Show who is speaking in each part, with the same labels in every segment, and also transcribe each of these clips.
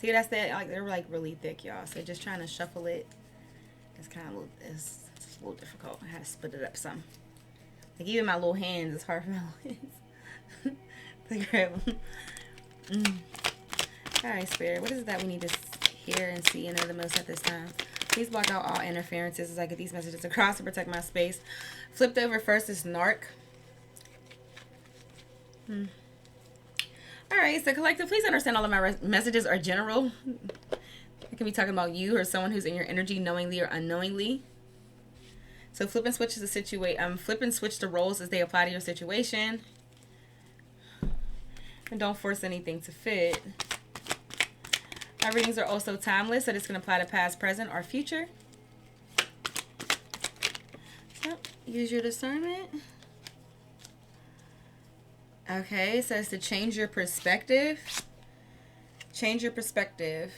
Speaker 1: See, that's that. Like, they're like really thick, y'all. So just trying to shuffle it. It's kind of it's a little difficult. I had to split it up some. Like even my little hands, it's hard for my little hands to grab them. All right, Spirit. What is it that we need to hear and see and know the most at this time? Please block out all interferences as I get these messages across to protect my space. Flipped over first is Narc. All right, so collective, please understand all of my messages are general. I can be talking about you or someone who's in your energy knowingly or unknowingly. So flip and switch the flip and switch the roles as they apply to your situation. And don't force anything to fit. My readings are also timeless, so this can apply to past, present, or future. So use your discernment. Okay, it says to change your perspective. Change your perspective.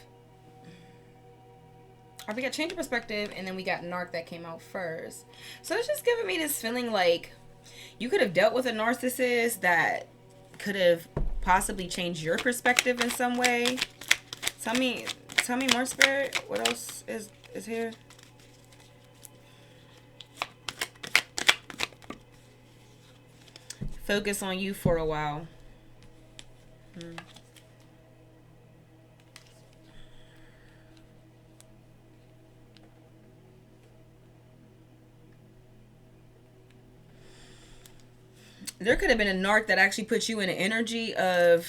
Speaker 1: Or we got change your perspective, and then we got Narc that came out first. So it's just giving me this feeling like you could have dealt with a narcissist that could have possibly changed your perspective in some way. Tell me more, Spirit. What else is here? Focus on you for a while. There could have been a narc that actually put you in an energy of,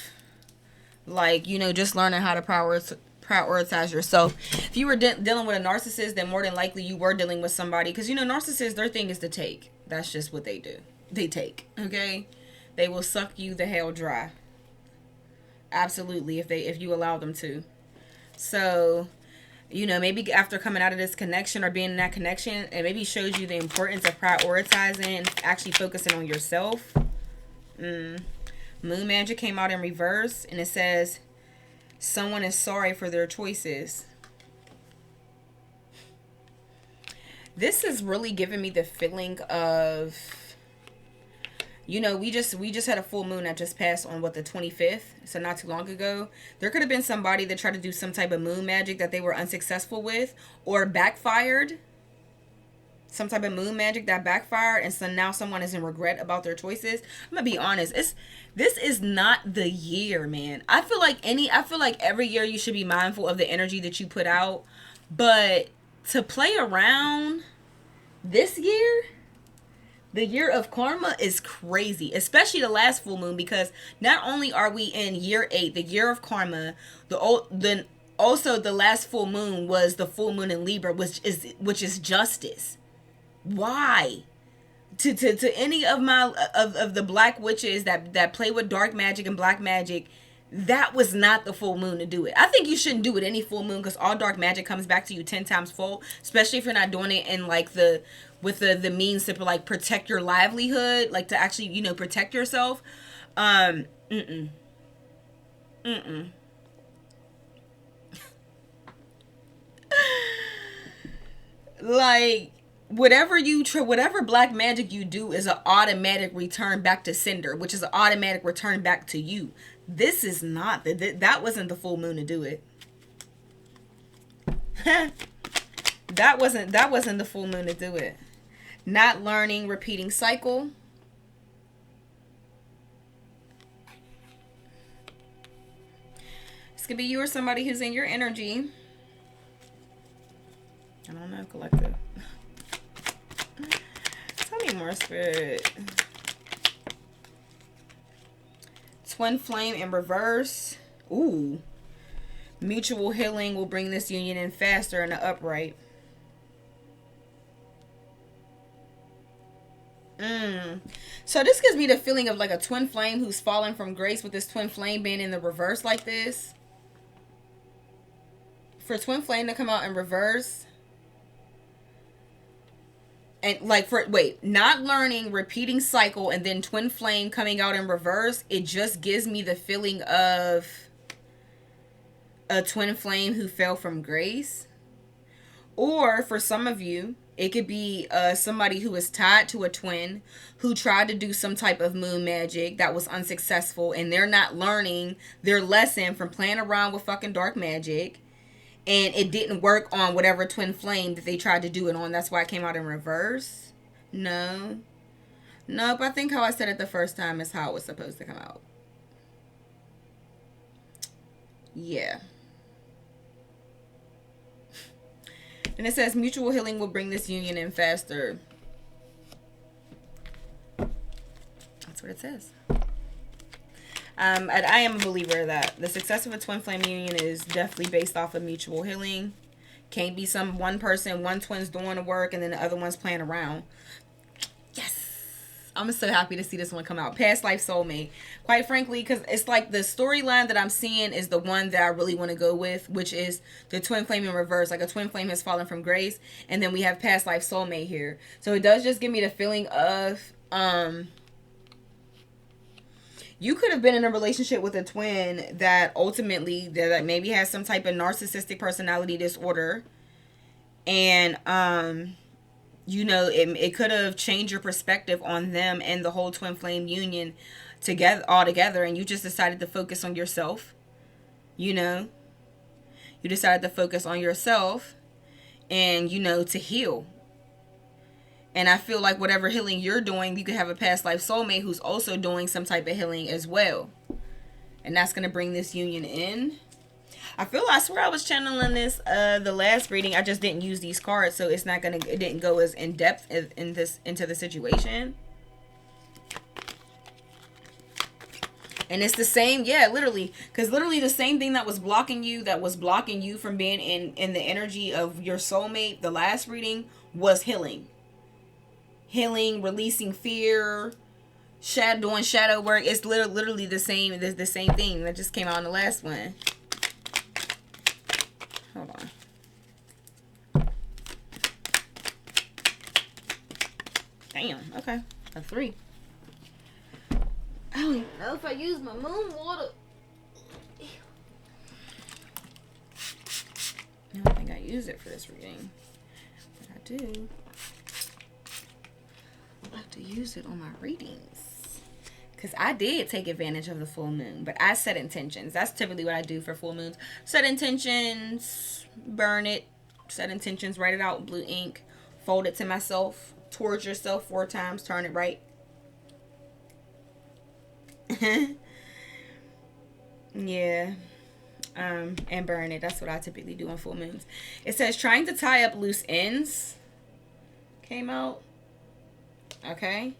Speaker 1: like, you know, just learning how to prioritize yourself. If you were dealing with a narcissist, then more than likely you were dealing with somebody. Because, you know, narcissists, their thing is to take. That's just what they do. They take, okay? They will suck you the hell dry. Absolutely, if you allow them to. So, you know, maybe after coming out of this connection or being in that connection, it maybe shows you the importance of prioritizing, actually focusing on yourself. Moon Magic came out in reverse, and it says, someone is sorry for their choices. This is really giving me the feeling of, you know, we just had a full moon that just passed on the 25th, so not too long ago. There could have been somebody that tried to do some type of moon magic that they were unsuccessful with or backfired. Some type of moon magic that backfired, and so now someone is in regret about their choices. I'm gonna be honest, this is not the year, man. I feel like every year you should be mindful of the energy that you put out, but to play around this year, the year of karma, is crazy, especially the last full moon, because not only are we in year 8, the year of karma, then also the last full moon was the full moon in Libra, which is justice. Why? To any of my of the black witches that play with dark magic and black magic, that was not the full moon to do it. I think you shouldn't do it any full moon, because all dark magic comes back to you 10 times fold, especially if you're not doing it in like with the means to like protect your livelihood, like to actually, you know, protect yourself. Like, whatever black magic you do is an automatic return back to sender, which is an automatic return back to you. This is not that wasn't the full moon to do it. that wasn't the full moon to do it. Not learning, repeating cycle. This could be you or somebody who's in your energy. I don't know, collective. Tell me more, Spirit. Twin flame in reverse. Ooh. Mutual healing will bring this union in faster in the upright. So this gives me the feeling of like a twin flame who's fallen from grace, with this twin flame being in the reverse like this. For twin flame to come out in reverse, and like not learning, repeating cycle, and then twin flame coming out in reverse, it just gives me the feeling of a twin flame who fell from grace. Or for some of you, It could be somebody who is tied to a twin who tried to do some type of moon magic that was unsuccessful, and they're not learning their lesson from playing around with fucking dark magic, and it didn't work on whatever twin flame that they tried to do it on. That's why it came out in reverse. No. Nope, I think how I said it the first time is how it was supposed to come out. Yeah. And it says mutual healing will bring this union in faster. That's what it says. I am a believer that the success of a twin flame union is definitely based off of mutual healing. Can't be some one person, one twin's doing the work and then the other one's playing around. Yes. I'm so happy to see this one come out. Past life soulmate. Quite frankly, because it's like the storyline that I'm seeing is the one that I really want to go with, which is the twin flame in reverse. Like a twin flame has fallen from grace, and then we have past life soulmate here. So it does just give me the feeling of you could have been in a relationship with a twin that ultimately that maybe has some type of narcissistic personality disorder, and you know, it could have changed your perspective on them and the whole twin flame union all together, and you just decided to focus on yourself. You know, you decided to focus on yourself and, you know, to heal. And I feel like whatever healing you're doing, you could have a past life soulmate who's also doing some type of healing as well, and that's going to bring this union in. I swear I was channeling this the last reading. I just didn't use these cards, so it didn't go as in depth into the situation. And it's the same, yeah, literally, because literally the same thing that was blocking you from being in the energy of your soulmate, the last reading, was healing, releasing fear, doing shadow work. It's literally the same thing that just came out in the last one. Hold on. Damn, okay. A 3. I don't even know if I use my moon water. I don't think I use it for this reading. But I do. I have to use it on my readings. Because I did take advantage of the full moon. But I set intentions. That's typically what I do for full moons. Set intentions. Burn it. Set intentions. Write it out in blue ink. Fold it to myself. Towards yourself 4 times. Turn it right. Yeah. And burn it. That's what I typically do on full moons. It says trying to tie up loose ends. Came out. Okay.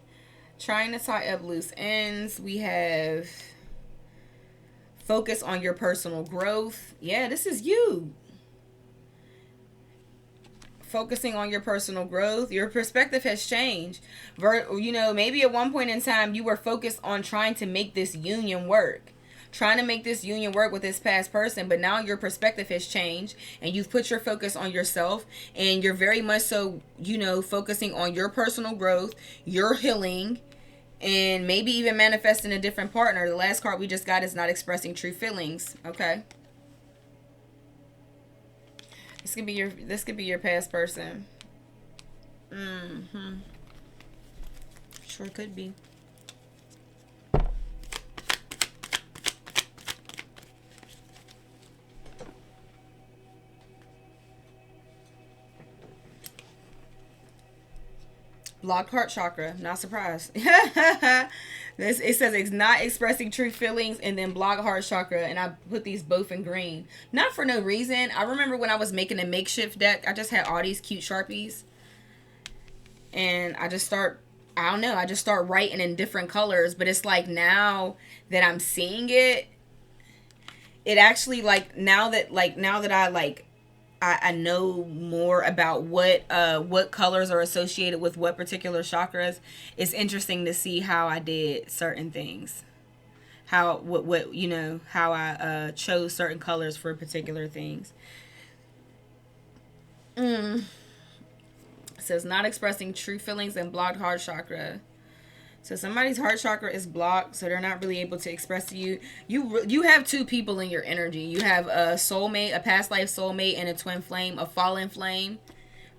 Speaker 1: Trying to tie up loose ends. We have focus on your personal growth. Yeah, this is you. Focusing on your personal growth. Your perspective has changed. You know, maybe at one point in time you were focused on trying to make this union work. Trying to make this union work with this past person, but now your perspective has changed and you've put your focus on yourself, and you're very much so, you know, focusing on your personal growth, your healing, and maybe even manifesting a different partner. The last card we just got is not expressing true feelings. Okay. This could be your past person. Sure could be. Blocked heart chakra. Not surprised. It says it's not expressing true feelings, and then blocked heart chakra, and I put these both in green. Not for no reason. I remember when I was making a makeshift deck, I just had all these cute Sharpies. And I just start writing in different colors. But it's like now that I'm seeing it, it actually now that I know more about what colors are associated with what particular chakras. It's interesting to see how I did certain things. How I chose certain colors for particular things. It says not expressing true feelings and blocked heart chakra. So somebody's heart chakra is blocked, so they're not really able to express to you. You have 2 people in your energy. You have a soulmate, a past life soulmate, and a twin flame, a fallen flame,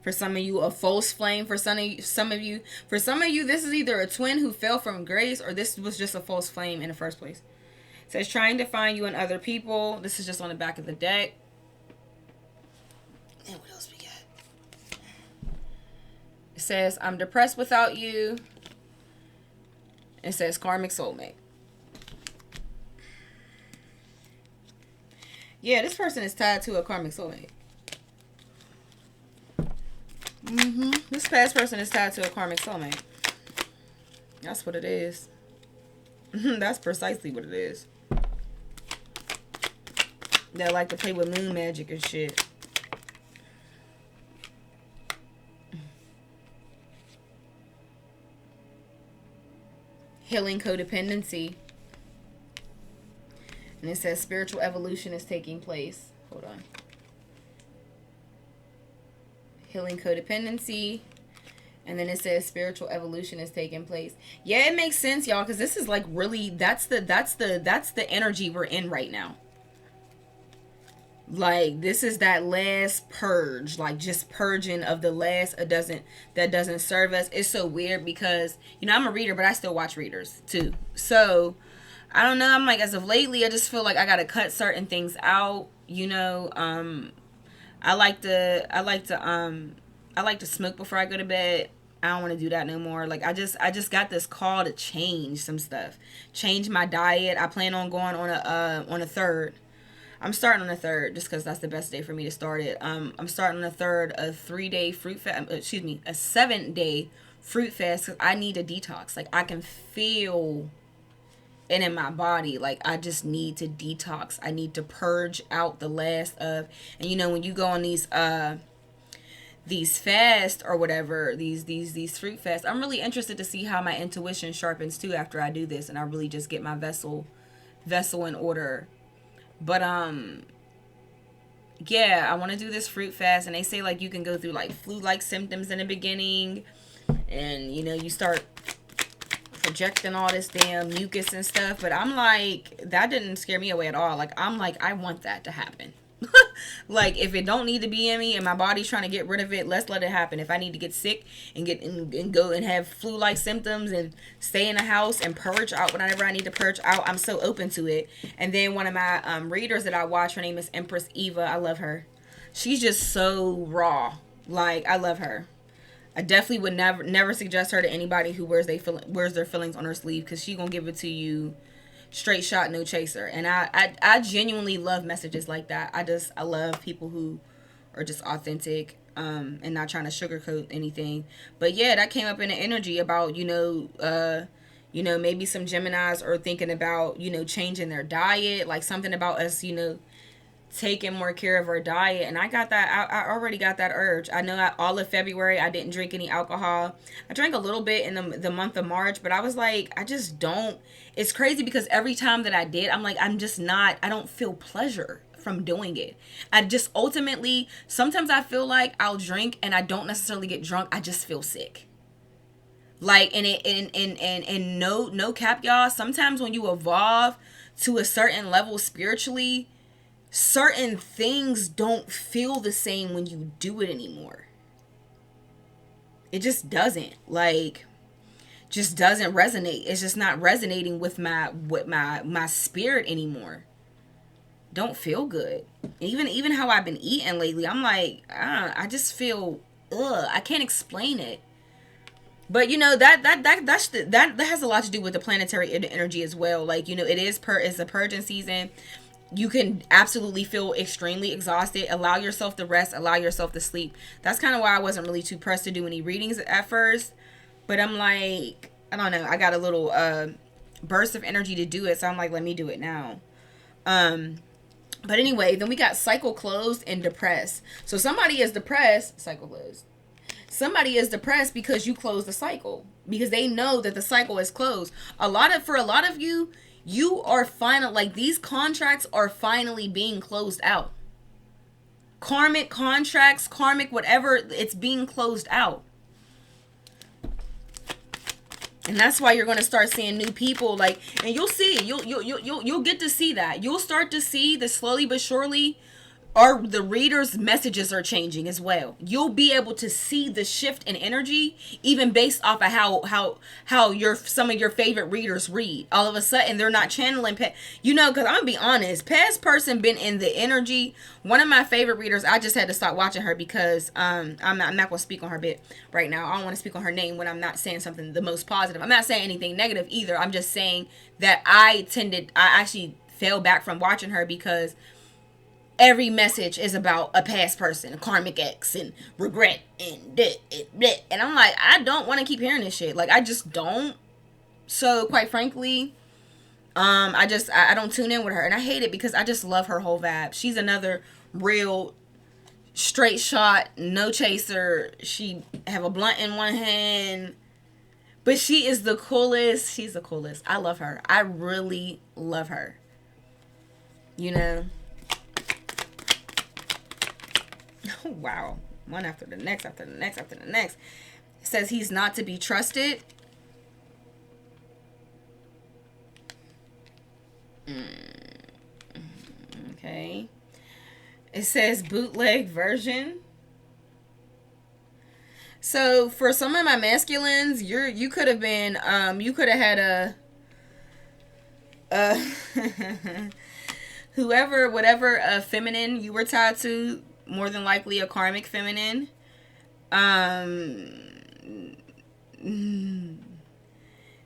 Speaker 1: For some of you, a false flame. For some of you, this is either a twin who fell from grace, or this was just a false flame in the first place. It says trying to find you in other people. This is just on the back of the deck. And what else we got? It says I'm depressed without you. It says karmic soulmate. Yeah, this person is tied to a karmic soulmate. This past person is tied to a karmic soulmate. That's what it is. That's precisely what it is. They like to play with moon magic and shit. Healing codependency. And it says spiritual evolution is taking place. Hold on. Healing codependency. And then it says spiritual evolution is taking place. Yeah, it makes sense, y'all, because this is like really, that's the energy we're in right now. Like, this is that last purge, like just purging of the last that doesn't serve us. It's so weird because, you know, I'm a reader, but I still watch readers too. So I don't know. I'm like, as of lately, I just feel like I gotta cut certain things out. You know, I like to smoke before I go to bed. I don't want to do that no more. Like, I just got this call to change some stuff, change my diet. I plan on going on a third. I'm starting on the 3rd just because that's the best day for me to start it. I'm starting on the 3rd, a 3-day fruit fast. Excuse me, a 7-day fruit fast because I need a detox. Like, I can feel it in my body. Like, I just need to detox. I need to purge out the last of. And you know, when you go on these fasts or whatever, these fruit fasts, I'm really interested to see how my intuition sharpens too after I do this, and I really just get my vessel in order. But yeah, I want to do this fruit fast, and they say like you can go through like flu-like symptoms in the beginning, and you know, you start projecting all this damn mucus and stuff. But I'm like, that didn't scare me away at all. Like, I'm like, I want that to happen. Like, if it don't need to be in me and my body's trying to get rid of it, let's let it happen. If I need to get sick and go and have flu-like symptoms and stay in the house and purge out whenever I need to purge out, I'm so open to it. And then one of my readers that I watch, her name is Empress Eva. I love her. She's just so raw. Like, I love her. I definitely would never suggest her to anybody who wears their feelings on her sleeve, because she gonna give it to you straight shot, no chaser. And I genuinely love messages like that. I love people who are just authentic and not trying to sugarcoat anything. But yeah, that came up in the energy about, you know, maybe some Geminis are thinking about, you know, changing their diet, like something about us, you know, taking more care of our diet. And I got that. I already got that urge. I know all of February I didn't drink any alcohol. I drank a little bit in the month of March, but I was like, I just don't. It's crazy because every time that I did, I'm like, I don't feel pleasure from doing it. I just ultimately, sometimes I feel like I'll drink and I don't necessarily get drunk. I just feel sick. Like, and no cap, y'all. Sometimes when you evolve to a certain level spiritually, certain things don't feel the same when you do it anymore. It just doesn't. Like, just doesn't resonate. It's just not resonating with my spirit anymore. Don't feel good. Even how I've been eating lately, I'm like, I just feel I can't explain it. But you know, that has a lot to do with the planetary energy as well. Like, you know, it's a purging season. You can absolutely feel extremely exhausted. Allow yourself to rest. Allow yourself to sleep. That's kind of why I wasn't really too pressed to do any readings at first. But I'm like, I don't know. I got a little burst of energy to do it. So I'm like, let me do it now. But anyway, then we got cycle closed and depressed. So somebody is depressed. Cycle closed. Somebody is depressed because you closed the cycle. Because they know that the cycle is closed. For a lot of you, you are final, like, these contracts are finally being closed out. Karmic contracts, karmic whatever, it's being closed out. And that's why you're going to start seeing new people, like, and you'll see, you'll get to see that. You'll start to see that slowly but surely or the reader's messages are changing as well. You'll be able to see the shift in energy even based off of how your some of your favorite readers read. All of a sudden they're not channeling because I'm gonna be honest, past person been in the energy. One of my favorite readers, I just had to stop watching her because I'm not gonna speak on her bit right now. I don't want to speak on her name when I'm not saying something the most positive. I'm not saying anything negative either. I'm just saying that I actually fell back from watching her because every message is about a past person, a karmic ex, and regret, and bleh. And I'm like, I don't want to keep hearing this shit. Like, I just don't. So, quite frankly, I don't tune in with her. And I hate it because I just love her whole vibe. She's another real straight shot, no chaser. She have a blunt in one hand. But she is the coolest. She's the coolest. I love her. I really love her. You know? Wow. One after the next, after the next, after the next. It says he's not to be trusted. Okay. It says bootleg version. So for some of my masculines, you could have been you could have had a whatever feminine you were tied to, more than likely a karmic feminine.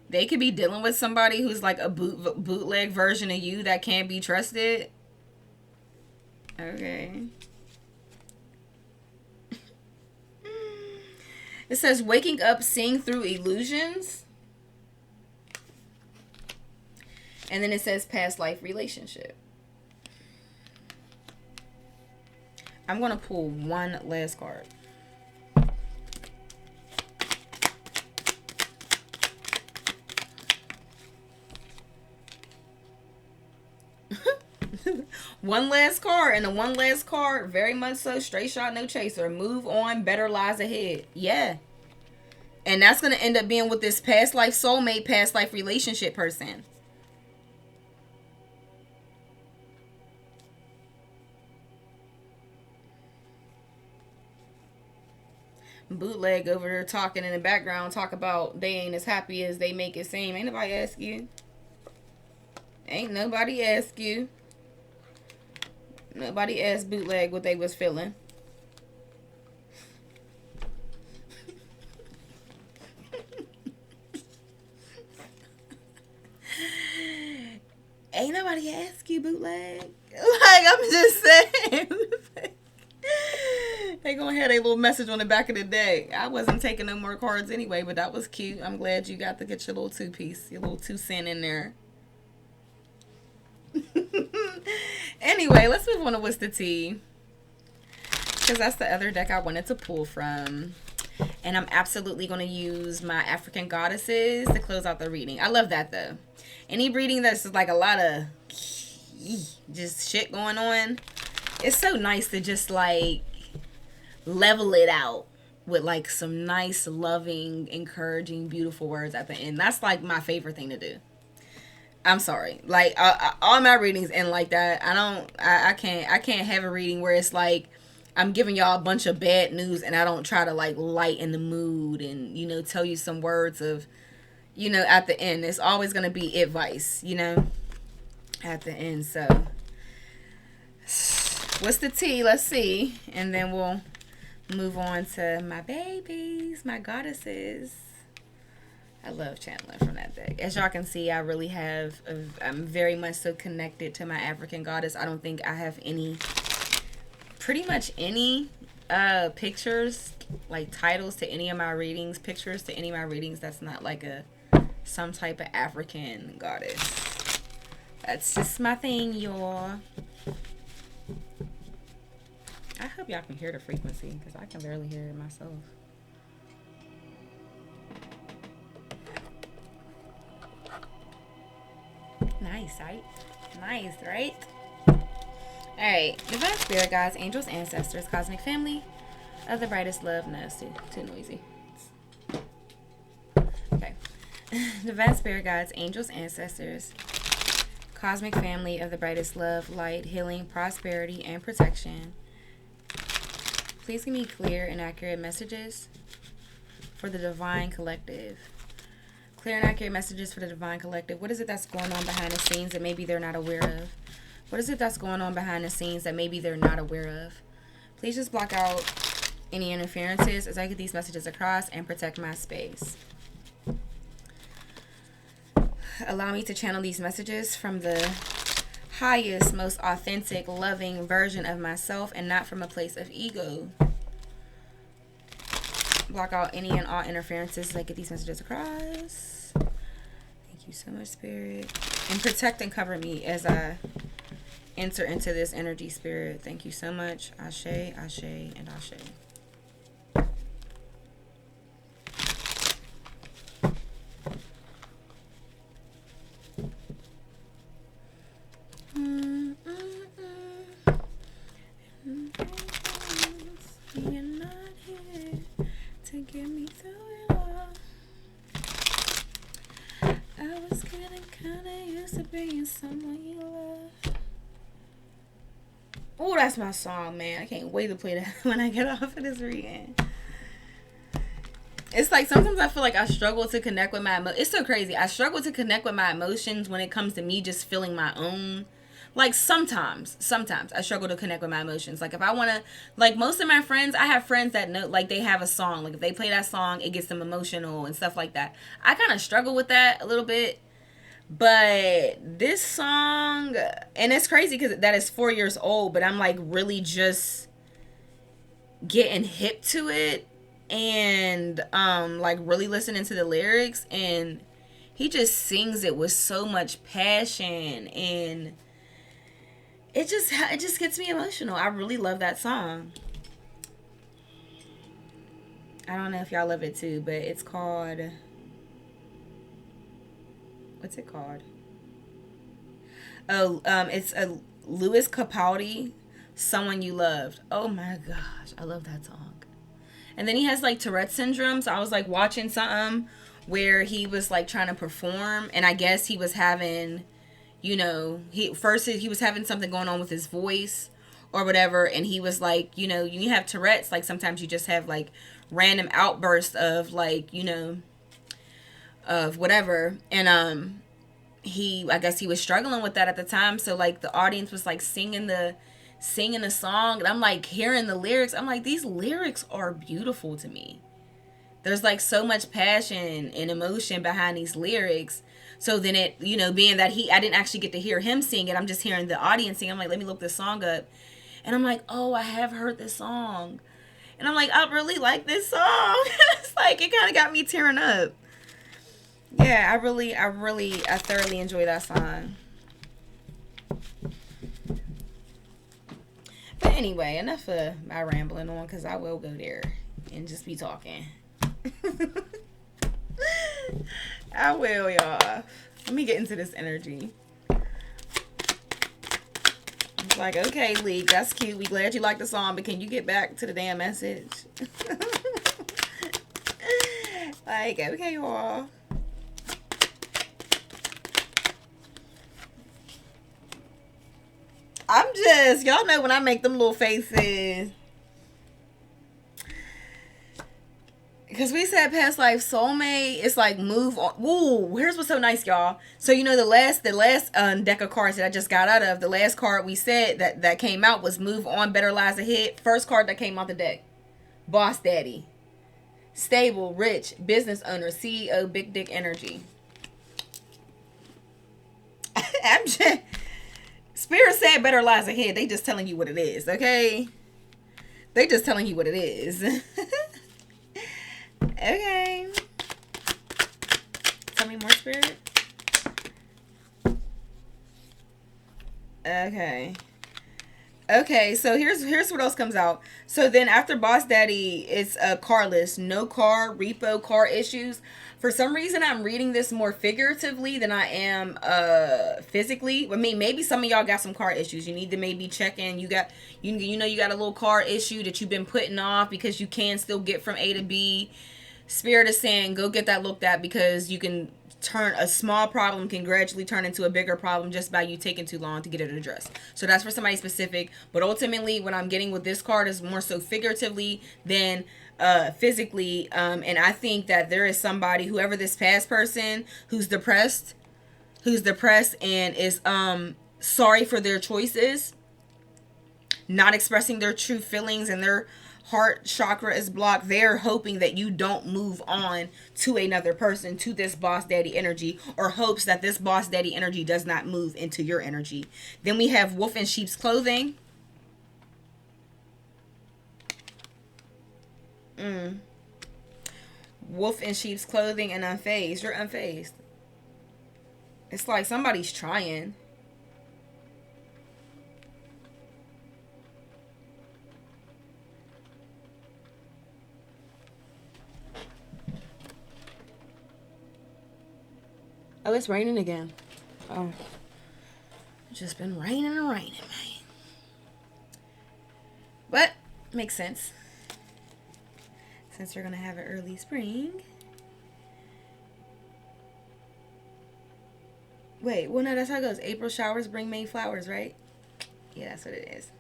Speaker 1: They could be dealing with somebody who's like a bootleg version of you that can't be trusted. Okay. It says waking up, seeing through illusions. And then it says past life relationship. I'm going to pull one last card. One last card, and the one last card, very much so, straight shot, no chaser. Move on, better lies ahead. Yeah. And that's going to end up being with this past life soulmate, past life relationship person. Bootleg over there talking in the background, talk about they ain't as happy as they make it seem. Ain't nobody ask you. Ain't nobody ask you. Nobody asked bootleg what they was feeling. Ain't nobody ask you, bootleg. Like, I'm just saying. They gonna have a little message on the back of the day. I wasn't taking no more cards anyway, but that was cute. I'm glad you got to get your little 2-piece, your little 2-cent in there. Anyway, let's move on to What's the Tea, because that's the other deck I wanted to pull from. And I'm absolutely going to use my African goddesses to close out the reading. I love that, though. Any reading that's like a lot of just shit going on, it's so nice to just like level it out with like some nice, loving, encouraging, beautiful words at the end. That's like my favorite thing to do. I'm sorry. Like all my readings end like that. I can't have a reading where it's like I'm giving y'all a bunch of bad news and I don't try to like lighten the mood and, you know, tell you some words of, you know, at the end. It's always going to be advice, you know, at the end. So what's the tea? Let's see. And then we'll move on to my babies, my goddesses. I love channeling from that deck. As y'all can see, I really have, I'm very much so connected to my African goddess. I don't think I have any, pretty much any pictures, like titles to any of my readings, pictures to any of my readings that's not like some type of African goddess. That's just my thing, y'all. I hope y'all can hear the frequency, because I can barely hear it myself. Nice, right? Nice, right? Alright. Divine Spirit Guides, Angels, Ancestors, Cosmic Family of the Brightest Love. No, it's too noisy. Okay. Divine Spirit Guides, Angels, Ancestors, Cosmic family of the brightest love, light, healing, prosperity, and protection. Please give me clear and accurate messages for the divine collective. Clear and accurate messages for the divine collective. What is it that's going on behind the scenes that maybe they're not aware of? What is it that's going on behind the scenes that maybe they're not aware of? Please just block out any interferences as I get these messages across and protect my space. Allow me to channel these messages from the highest, most authentic, loving version of myself and not from a place of ego. Block out any and all interferences as I get these messages across. Thank you so much, Spirit. And protect and cover me as I enter into this energy, Spirit. Thank you so much. Ashe, Ashe, and Ashe. You're not here to get me through it all. I was getting kinda used to being someone you love. Oh, that's my song, man. I can't wait to play that when I get off of this reading. It's like sometimes I feel like I struggle to connect with my emotions. It's so crazy. I struggle to connect with my emotions when it comes to me just feeling my own. Like sometimes I struggle to connect with my emotions. Like if I want to, like most of my friends, I have friends that know, like they have a song. Like if they play that song, it gets them emotional and stuff like that. I kind of struggle with that a little bit. But this song, and it's crazy because that is 4 years old, but I'm like really just getting hip to it and like really listening to the lyrics, and he just sings it with so much passion, and it just gets me emotional. I really love that song. I don't know if y'all love it too, but it's called, what's it called? Oh, it's a Louis Capaldi, Someone You Loved. Oh my gosh, I love that song. And then he has like Tourette syndrome, so I was like watching something where he was like trying to perform, and I guess he was having, you know, he was having something going on with his voice or whatever, and he was like, you know, you have Tourette's, like sometimes you just have like random outbursts of like, you know, of whatever, and I guess he was struggling with that at the time, so like the audience was like singing the song, and I'm like hearing the lyrics, I'm like, these lyrics are beautiful to me. There's like so much passion and emotion behind these lyrics. So then it, you know, being that I didn't actually get to hear him sing it, I'm just hearing the audience sing. I'm like, let me look this song up. And I'm like, oh, I have heard this song. And I'm like, I really like this song. It's like, it kind of got me tearing up. Yeah, I thoroughly enjoy that song. But anyway, enough of my rambling on, because I will go there and just be talking. I will, y'all. Let me get into this energy. It's like, okay, League, that's cute. We glad you like the song, but can you get back to the damn message? Like, okay, y'all. Y'all know when I make them little faces. Because we said past life soulmate, it's like move on. Woo, here's what's so nice, y'all. So, you know, the last deck of cards that I just got out of, the last card we said that came out was move on, better lies ahead. First card that came out the deck, boss daddy. Stable, rich, business owner, CEO, big dick energy. I'm just... Spirit said better lies ahead. They just telling you what it is, okay? They just telling you what it is. Okay. Tell me more, Spirit. Okay. Okay, so here's what else comes out. So then after Boss Daddy, it's a car list. No car, repo, car issues. For some reason, I'm reading this more figuratively than I am physically. I mean, maybe some of y'all got some car issues. You need to maybe check in. You got you know you got a little car issue that you've been putting off because you can still get from A to B. Spirit is saying go get that looked at because you can a small problem can gradually turn into a bigger problem just by you taking too long to get it addressed. So that's for somebody specific. But ultimately, what I'm getting with this card is more so figuratively than physically. And I think that there is somebody, whoever this past person, who's depressed and is sorry for their choices, not expressing their true feelings, and their heart chakra is blocked. They're hoping that you don't move on to another person, to this boss daddy energy, or hopes that this boss daddy energy does not move into your energy. Then we have wolf in sheep's clothing. Wolf in sheep's clothing and unfazed. You're unfazed. It's like somebody's trying. Oh, it's raining again. Oh, it's just been raining and raining, man. But makes sense, since we're gonna have an early spring. Wait, well, no, that's how it goes. April showers bring May flowers, right? Yeah, that's what it is.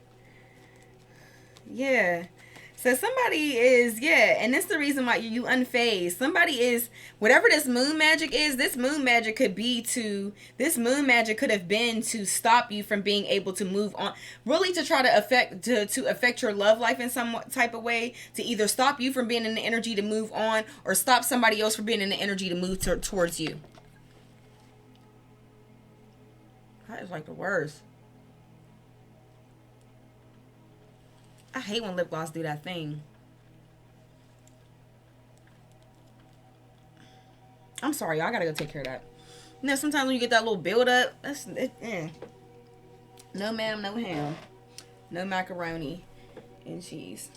Speaker 1: Yeah. So somebody is, yeah, and that's the reason why you unfazed. Somebody is, whatever this moon magic is, this moon magic could have been to stop you from being able to move on, really to try to affect your love life in some type of way, to either stop you from being in the energy to move on, or stop somebody else from being in the energy to move towards you. That is like the worst. I hate when lip gloss do that thing. I'm sorry, y'all. I gotta go take care of that. You know, sometimes when you get that little build up, that's it. No ma'am, no ham, no macaroni and cheese.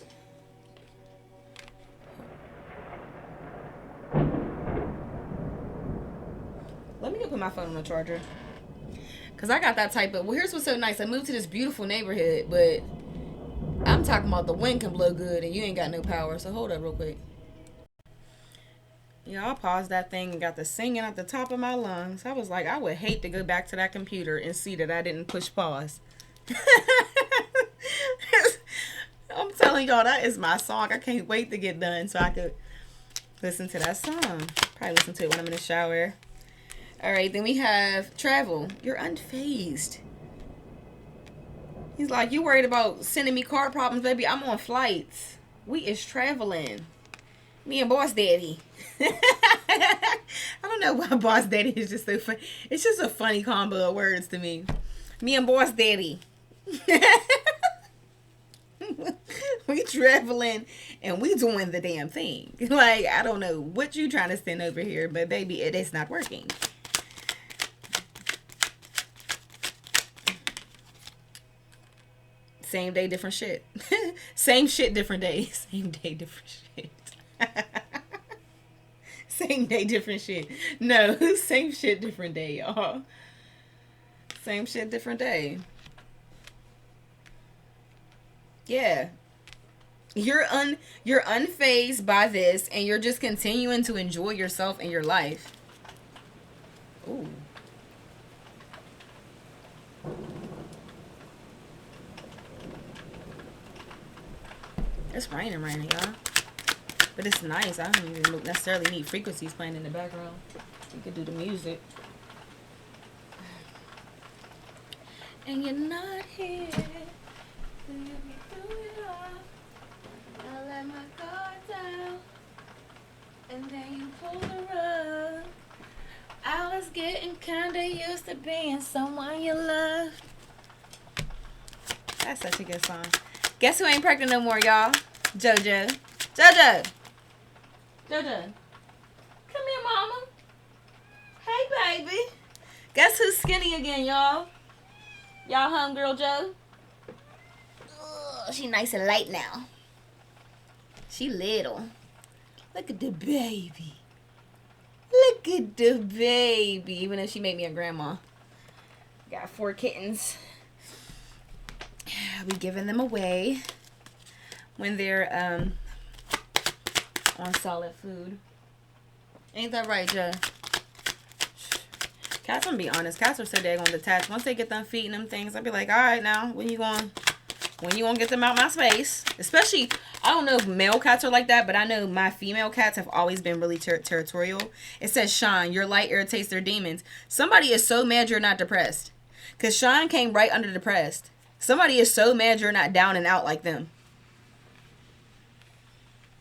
Speaker 1: Let me go put my phone on the charger, cause I got that type of. Well, here's what's so nice. I moved to this beautiful neighborhood, but I'm talking about the wind can blow good and you ain't got no power. So hold up real quick. Yeah, I paused that thing and got the singing at the top of my lungs. I was like, I would hate to go back to that computer and see that I didn't push pause. I'm telling y'all, that is my song. I can't wait to get done so I could listen to that song. Probably listen to it when I'm in the shower. All right, then we have travel. You're unfazed. He's like, you worried about sending me car problems, baby? I'm on flights. We is traveling. Me and Boss Daddy. I don't know why Boss Daddy is just so funny. It's just a funny combo of words to me. Me and Boss Daddy. We traveling and we doing the damn thing. Like, I don't know what you trying to send over here, but baby, it is not working. Same day, different shit. Same shit, different day. Same day, different shit. Same day, different shit. No, same shit, different day, y'all. Same shit, different day. Yeah. You're unfazed by this, and you're just continuing to enjoy yourself and your life. Ooh. It's raining, y'all. But it's nice. I don't even necessarily need frequencies playing in the background. You could do the music. And you're not here. I let my guard down. And then you pull the rug. I was getting kinda used to being someone you loved. That's such a good song. Guess who ain't pregnant no more, y'all? JoJo. JoJo. JoJo. Come here, mama. Hey, baby. Guess who's skinny again, y'all? Y'all homegirl Joe? Ugh, she nice and light now. She little. Look at the baby. Look at the baby. Even though she made me a grandma. Got 4 kittens. We giving them away when they're on solid food. Ain't that right, Joe? Cats, I'm gonna be honest. Cats are so daggone detached. Once they get done feeding them things, I'll be like, all right, now when you gonna get them out my space? Especially, I don't know if male cats are like that, but I know my female cats have always been really territorial. It says, Sean, your light irritates their demons. Somebody is so mad you're not depressed. Because Sean came right under depressed. Somebody is so mad you're not down and out like them.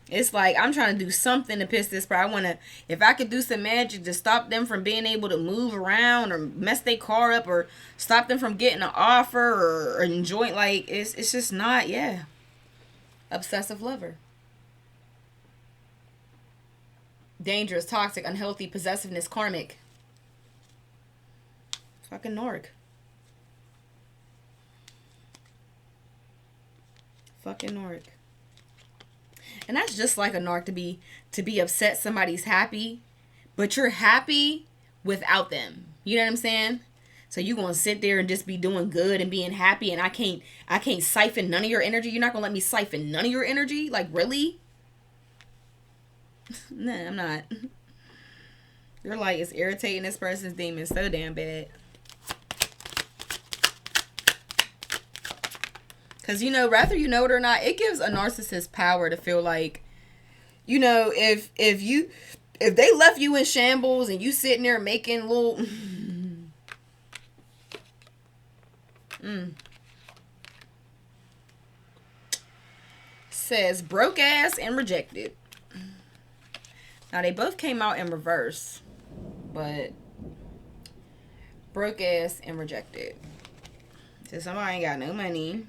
Speaker 1: It's like, I'm trying to do something to piss this part. I want to, if I could do some magic to stop them from being able to move around or mess their car up or stop them from getting an offer or enjoying, like, it's just not, yeah. Obsessive lover. Dangerous, toxic, unhealthy, possessiveness, karmic. Fucking Narc. Fucking Narc. And that's just like a Narc to be upset somebody's happy, but you're happy without them. You know what I'm saying? So you gonna sit there and just be doing good and being happy, and I can't siphon none of your energy. You're not gonna let me siphon none of your energy? Like, really? Nah, I'm not. Your light is irritating this person's demons so damn bad. Because, you know, whether you know it or not, it gives a narcissist power to feel like, you know, if they left you in shambles and you sitting there making little... Says broke ass and rejected. Now, they both came out in reverse, but broke ass and rejected. So somebody ain't got no money.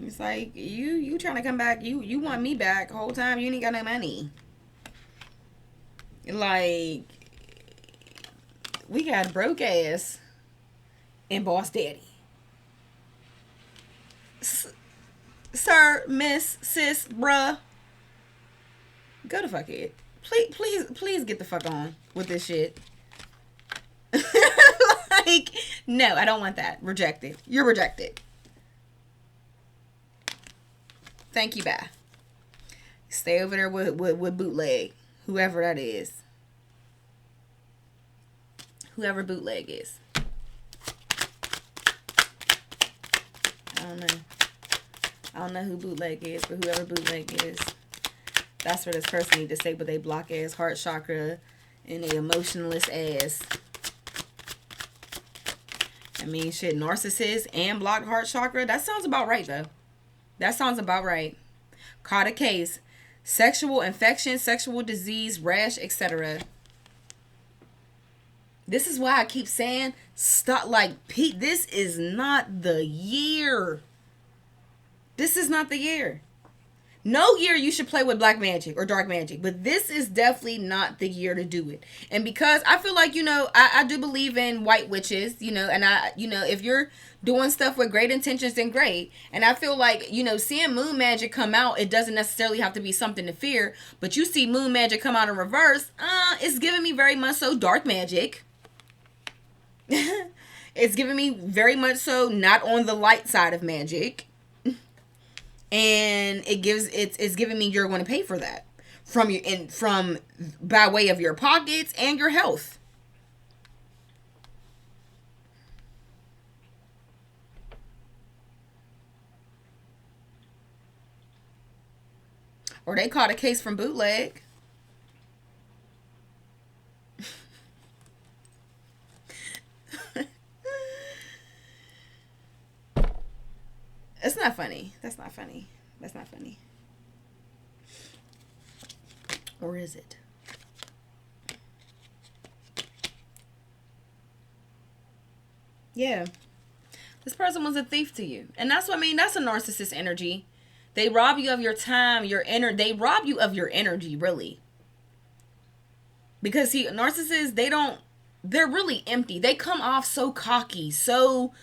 Speaker 1: It's like, you trying to come back. You want me back the whole time. You ain't got no money. Like, we got broke ass and boss daddy. Sir, miss, sis, bruh. Go the fuck it. Please get the fuck on with this shit. Like, no, I don't want that. Rejected. You're rejected. Thank you, bye. Stay over there with bootleg. Whoever that is. Whoever bootleg is. I don't know who bootleg is, but whoever bootleg is, that's where this person need to stay with a block ass heart chakra and a emotionless ass. I mean, shit, narcissist and blocked heart chakra. That sounds about right, though. That sounds about right. Caught a case. Sexual infection, sexual disease, rash, etc. This is why I keep saying, stop, like, Pete, this is not the year. This is not the year. No year you should play with black magic or dark magic, but this is definitely not the year to do it. And because I feel like, you know, I do believe in white witches, you know, and if you're doing stuff with great intentions, then great. And I feel like, you know, seeing moon magic come out, it doesn't necessarily have to be something to fear, but you see moon magic come out in reverse, it's giving me very much so dark magic. It's giving me very much so not on the light side of magic. And it's giving me you're going to pay for that from by way of your pockets and your health. Or they caught a case from bootleg. It's not funny. That's not funny. That's not funny. Or is it? Yeah. This person was a thief to you. And that's what I mean. That's a narcissist energy. They rob you of your time, they rob you of your energy, really. Because narcissists, they're really empty. They come off so cocky, so,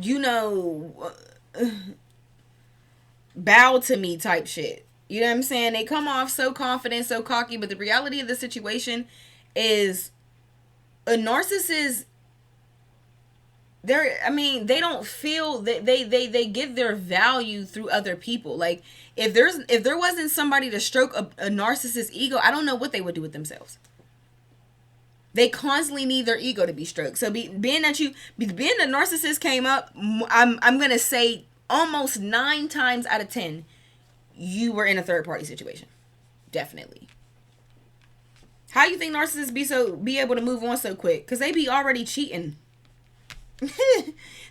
Speaker 1: you know, bow to me type shit. You know what I'm saying? They come off so confident, so cocky, but the reality of the situation is a narcissist, they don't feel that they get their value through other people. Like, if there wasn't somebody to stroke a narcissist ego, I don't know what they would do with themselves. They constantly need their ego to be stroked. So being that narcissist came up, I'm gonna say almost 9 times out of 10, you were in a third party situation. Definitely. How you think narcissists be able to move on so quick? Cause they be already cheating.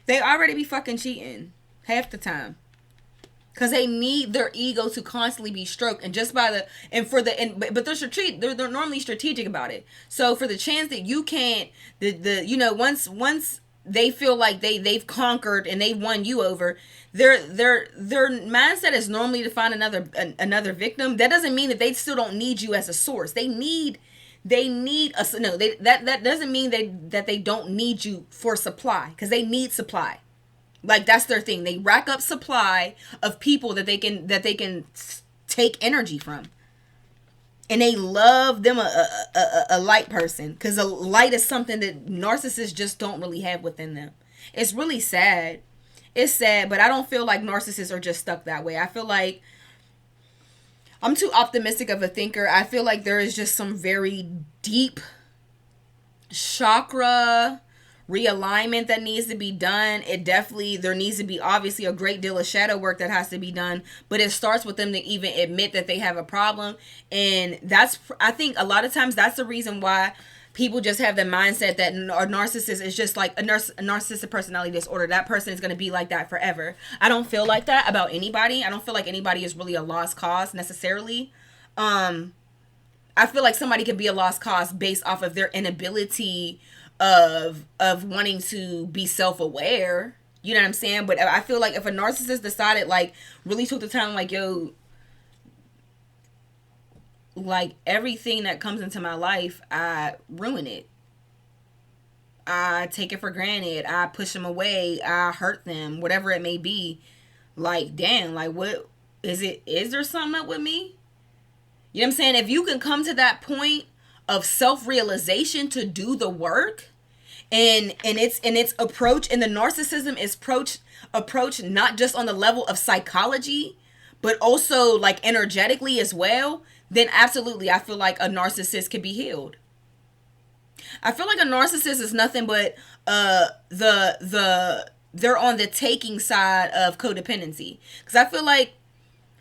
Speaker 1: They already be fucking cheating half the time. Cause they need their ego to constantly be stroked, and just by but they're normally strategic about it. So for the chance that you can't, once they feel like they've conquered and they won you over, their mindset is normally to find another victim. That doesn't mean that they still don't need you as a source. They need us. No, that doesn't mean that they don't need you for supply, because they need supply. Like, that's their thing. They rack up supply of people that they can take energy from. And they love them a light person, because a light is something that narcissists just don't really have within them. It's really sad. It's sad, but I don't feel like narcissists are just stuck that way. I feel like I'm too optimistic of a thinker. I feel like there is just some very deep chakra realignment that needs to be done. There needs to be obviously a great deal of shadow work that has to be done, but it starts with them to even admit that they have a problem. And I think a lot of times that's the reason why people just have the mindset that a narcissist is just like a narcissistic personality disorder. That person is going to be like that forever. I don't feel like that about anybody. I don't feel like anybody is really a lost cause necessarily. I feel like somebody could be a lost cause based off of their inability of wanting to be self-aware. You know what I'm saying? But I feel like if a narcissist decided, like, really took the time, like, yo, like, everything that comes into my life, I ruin it. I take it for granted. I push them away. I hurt them, whatever it may be. Like, damn, like, what is it? Is there something up with me? You know what I'm saying? If you can come to that point of self-realization to do the work, and its approach, and the narcissism is approach not just on the level of psychology, but also like energetically as well, then absolutely I feel like a narcissist could be healed. I feel like a narcissist is nothing but they're on the taking side of codependency, because I feel like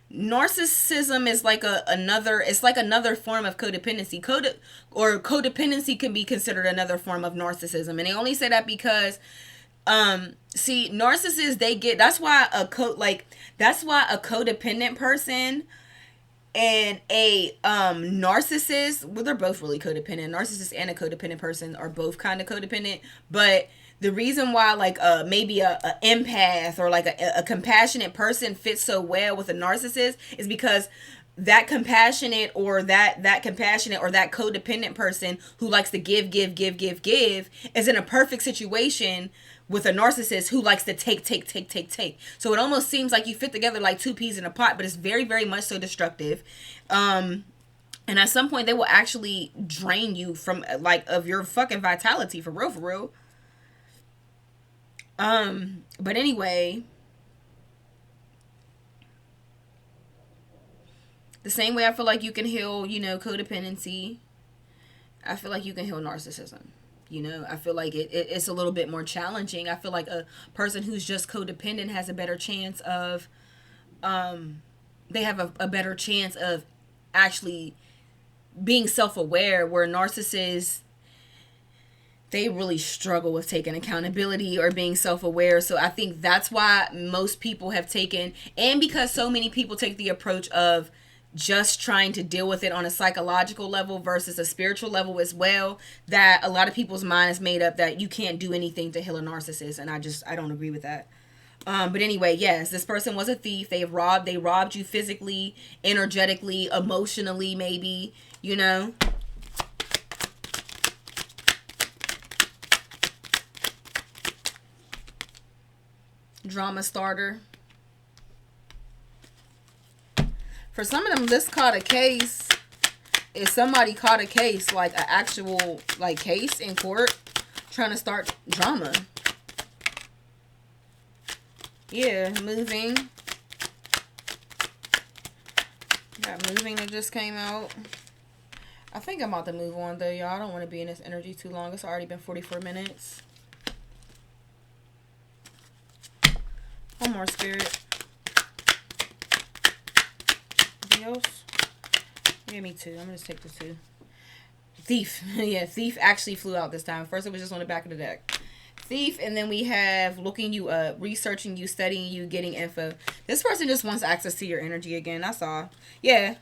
Speaker 1: narcissism is like another form of codependency. Codependency can be considered another form of narcissism, and they only say that because narcissists, that's why a codependent person and a narcissist, well, they're both really codependent. Narcissist and a codependent person are both kind of codependent, but the reason why, like, maybe a empath or like a compassionate person fits so well with a narcissist is because that compassionate or that codependent person who likes to give is in a perfect situation with a narcissist who likes to take. So it almost seems like you fit together like two peas in a pot, but it's very, very much so destructive. And at some point they will actually drain you from, like, of your fucking vitality, for real. But anyway, the same way I feel like you can heal, codependency, I feel like you can heal narcissism. I feel like it's a little bit more challenging. I feel like a person who's just codependent has a better chance of, they have a better chance of actually being self-aware, where narcissists, they really struggle with taking accountability or being self-aware. So I think that's why most people have taken, and because so many people take the approach of just trying to deal with it on a psychological level versus a spiritual level as well, that a lot of people's mind is made up that you can't do anything to heal a narcissist. And I don't agree with that. But anyway, yes, this person was a thief. They robbed you physically, energetically, emotionally, maybe, drama starter. For some of them, this caught a case. If somebody caught a case, like an actual like case in court, trying to start drama. Yeah, moving. Got moving that just came out. I think I'm about to move on though, y'all. I don't want to be in this energy too long. It's already been 44 minutes. One more, Spirit. Anything else? Give me 2. I'm going to take the 2. Thief. Yeah, Thief actually flew out this time. First it was just on the back of the deck. Thief, and then we have looking you up, researching you, studying you, getting info. This person just wants access to your energy again. That's all. Yeah.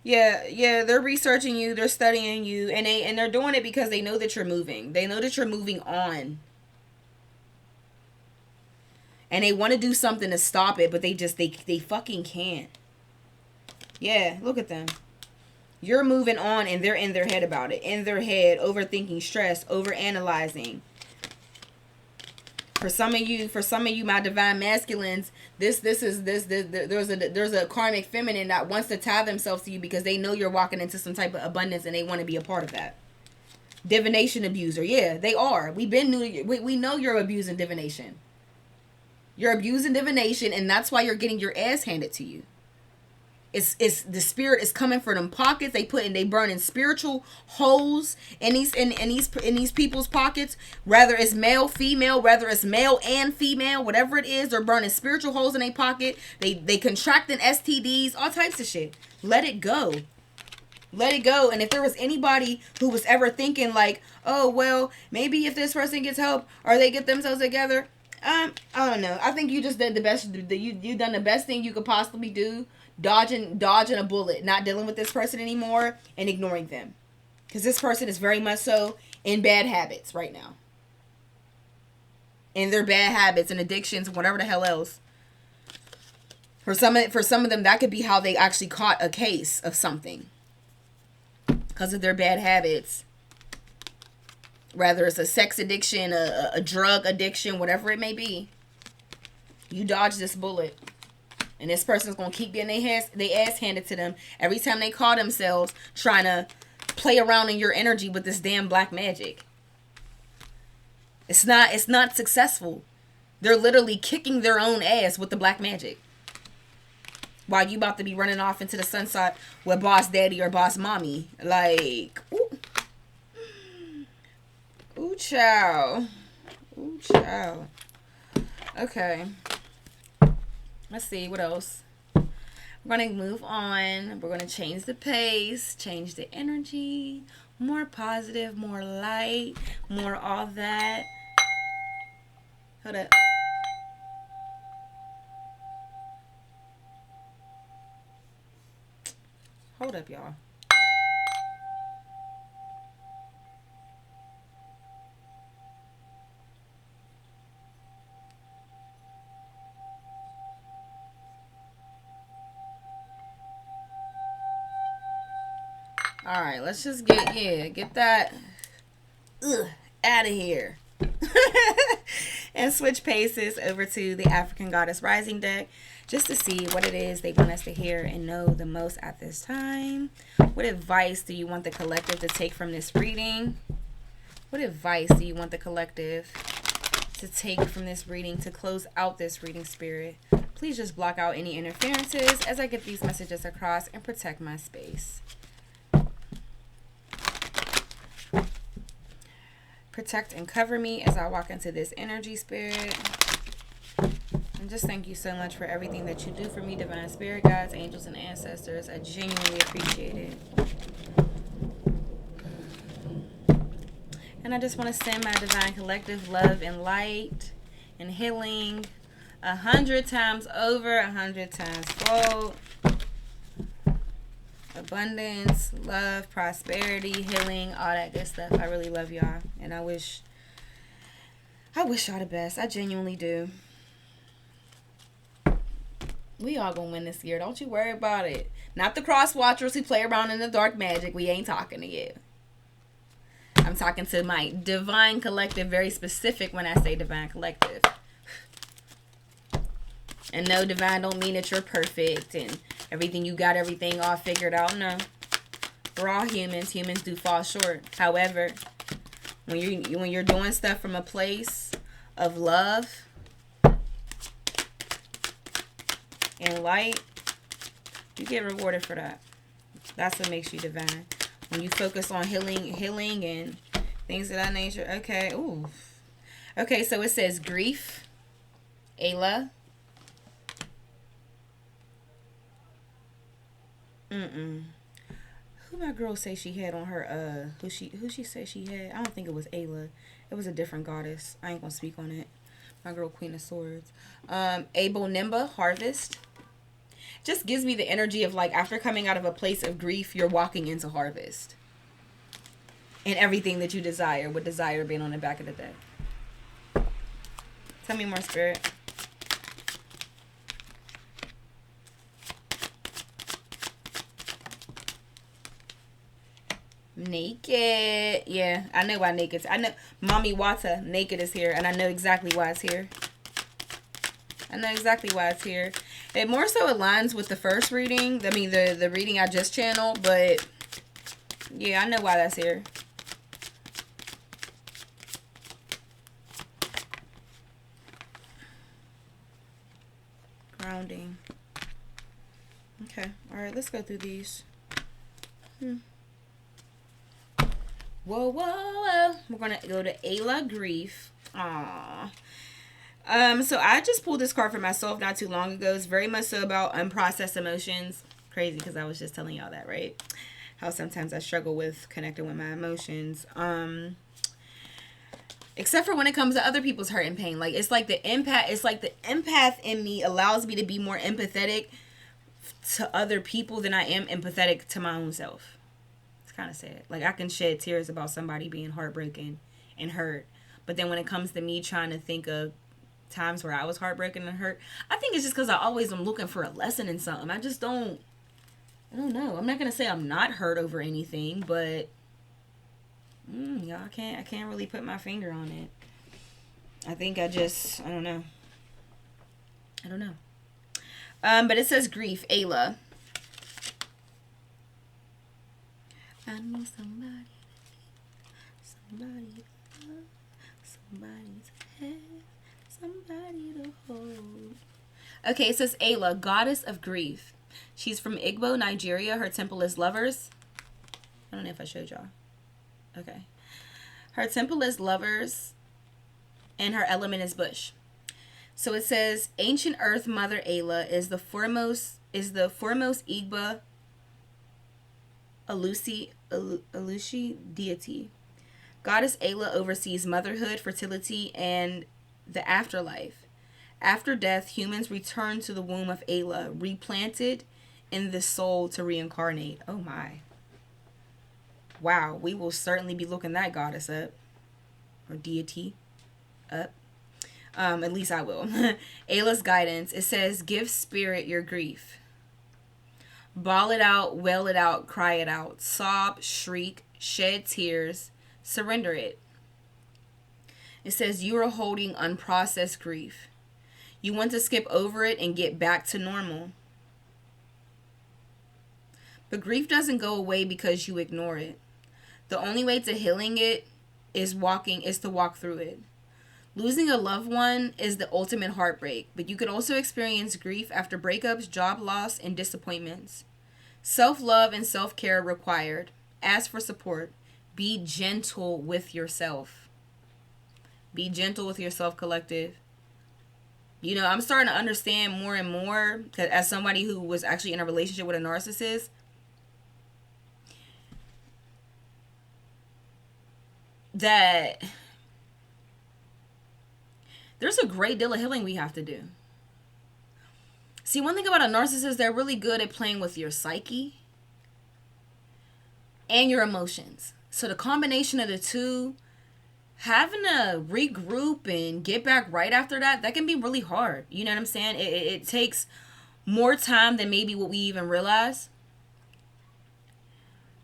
Speaker 1: They're researching you, they're studying you, and they're doing it because they know that you're moving. They know that you're moving on. And they want to do something to stop it, but they fucking can't. Yeah, look at them. You're moving on and they're in their head about it. In their head, overthinking, stress, overanalyzing. For some of you, my divine masculines, there's a karmic feminine that wants to tie themselves to you because they know you're walking into some type of abundance and they want to be a part of that. Divination abuser, yeah, they are. We know you're abusing divination. You're abusing divination, and that's why you're getting your ass handed to you. It's the spirit is coming for them pockets. They burning spiritual holes in these people's pockets. Whether it's male, female, whether it's male and female, whatever it is, they're burning spiritual holes in their pocket. They contracting STDs, all types of shit. Let it go. Let it go. And if there was anybody who was ever thinking like, oh well, maybe if this person gets help or they get themselves together, I don't know. I think you just did the best. You done the best thing you could possibly do. Dodging a bullet, not dealing with this person anymore, and ignoring them, because this person is very much so in bad habits right now. In their bad habits and addictions, whatever the hell else. For some of them, that could be how they actually caught a case of something, because of their bad habits. Whether it's a sex addiction, a drug addiction, whatever it may be, you dodge this bullet. And this person's going to keep getting their ass handed to them every time they call themselves trying to play around in your energy with this damn black magic. It's not successful. They're literally kicking their own ass with the black magic. While you about to be running off into the sunset with boss daddy or boss mommy. Like, ooh. Ooh, child. Ooh, child. Okay. Let's see, what else? We're going to move on. We're going to change the pace, change the energy, more positive, more light, more all that. Hold up. Hold up, y'all. All right, let's just get that out of here. And switch paces over to the African Goddess Rising deck just to see what it is they want us to hear and know the most at this time. What advice do you want the collective to take from this reading? What advice do you want the collective to take from this reading to close out this reading, Spirit? Please just block out any interferences as I get these messages across and protect my space. Protect and cover me as I walk into this energy, Spirit. And just thank you so much for everything that you do for me, divine spirit guides, angels, and ancestors. I genuinely appreciate it. And I just want to send my divine collective love and light and healing 100 times over, 100 times fold. Abundance, love, prosperity, healing, all that good stuff. I really love y'all, and I wish y'all the best. I genuinely do. We all gonna win this year. Don't you worry about it. Not the cross watchers who play around in the dark magic. We ain't talking to you. I'm talking to my divine collective, very specific when I say divine collective. And no, divine don't mean that you're perfect and everything you got everything all figured out. No. We're all humans. Humans do fall short. However, when you're doing stuff from a place of love and light, you get rewarded for that. That's what makes you divine. When you focus on healing and things of that nature. Okay. Ooh. Okay, so it says grief, Ayla. Who my girl say she had on her who she said she had? I don't think it was Ayla. It was a different goddess. I ain't gonna speak on it. My girl Queen of Swords. Abel Nimba, harvest. Just gives me the energy of like after coming out of a place of grief, you're walking into harvest. And everything that you desire, with desire being on the back of the deck. Tell me more, Spirit. Naked. Yeah, I know why naked. I know Mommy Wata, naked is here. And I know exactly why it's here. I know exactly why it's here. It more so aligns with the first reading. I mean, the reading I just channeled. But, yeah, I know why that's here. Grounding. Okay. Alright, let's go through these. Whoa, whoa, whoa. We're going to go to Ayla Grief. Aww. So I just pulled this card for myself not too long ago. It's very much so about unprocessed emotions. Crazy because I was just telling y'all that, right? How sometimes I struggle with connecting with my emotions. Except for when it comes to other people's hurt and pain. Like, it's like the empath in me allows me to be more empathetic to other people than I am empathetic to my own self. It's kind of sad. Like, I can shed tears about somebody being heartbroken and hurt. But then when it comes to me trying to think of times where I was heartbroken and hurt, I think it's just because I always am looking for a lesson in something. I don't know. I'm not going to say I'm not hurt over anything, but y'all, I can't really put my finger on it. I think I don't know. But it says grief, Ayla. I need somebody to love, somebody to have, somebody to hold. Okay, it says Ayla, goddess of grief. She's from Igbo, Nigeria. Her temple is lovers. I don't know if I showed y'all. Okay. Her temple is lovers, and her element is bush. So it says, ancient earth mother Ayla is the foremost Igbo Alushi deity. Goddess Ayla oversees motherhood, fertility, and the afterlife. After death, humans return to the womb of Ayla, replanted in the soul to reincarnate. Oh my. Wow, we will certainly be looking that goddess up. Or deity up. At least I will. Ayla's guidance. It says, give spirit your grief. Bawl it out, wail it out, cry it out. Sob, shriek, shed tears, surrender it. It says, you are holding unprocessed grief. You want to skip over it and get back to normal. But grief doesn't go away because you ignore it. The only way to healing it is to walk through it. Losing a loved one is the ultimate heartbreak, but you could also experience grief after breakups, job loss, and disappointments. Self-love and self-care required. Ask for support. Be gentle with yourself. Be gentle with yourself, collective. You know, I'm starting to understand more and more, that as somebody who was actually in a relationship with a narcissist, that there's a great deal of healing we have to do. See, one thing about a narcissist, they're really good at playing with your psyche and your emotions. So the combination of the two, having to regroup and get back right after that can be really hard. You know what I'm saying? It takes more time than maybe what we even realize.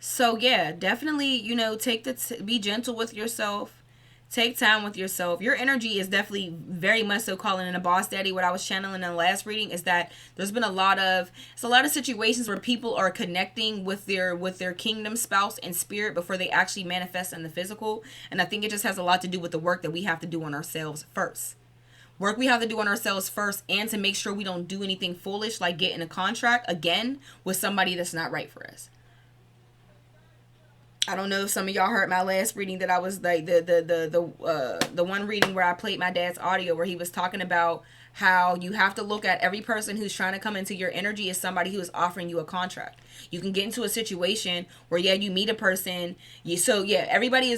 Speaker 1: So yeah, definitely, you know, be gentle with yourself. Take time with yourself. Your energy is definitely very much so calling in a boss daddy. What I was channeling in the last reading is that there's been a lot of situations where people are connecting with their kingdom spouse and spirit before they actually manifest in the physical. And I think it just has a lot to do with the work that we have to do on ourselves first. Work we have to do on ourselves first, and to make sure we don't do anything foolish like get in a contract again with somebody that's not right for us. I don't know if some of y'all heard my last reading that I was like the one reading where I played my dad's audio where he was talking about how you have to look at every person who's trying to come into your energy as somebody who is offering you a contract. You can get into a situation where you meet a person, everybody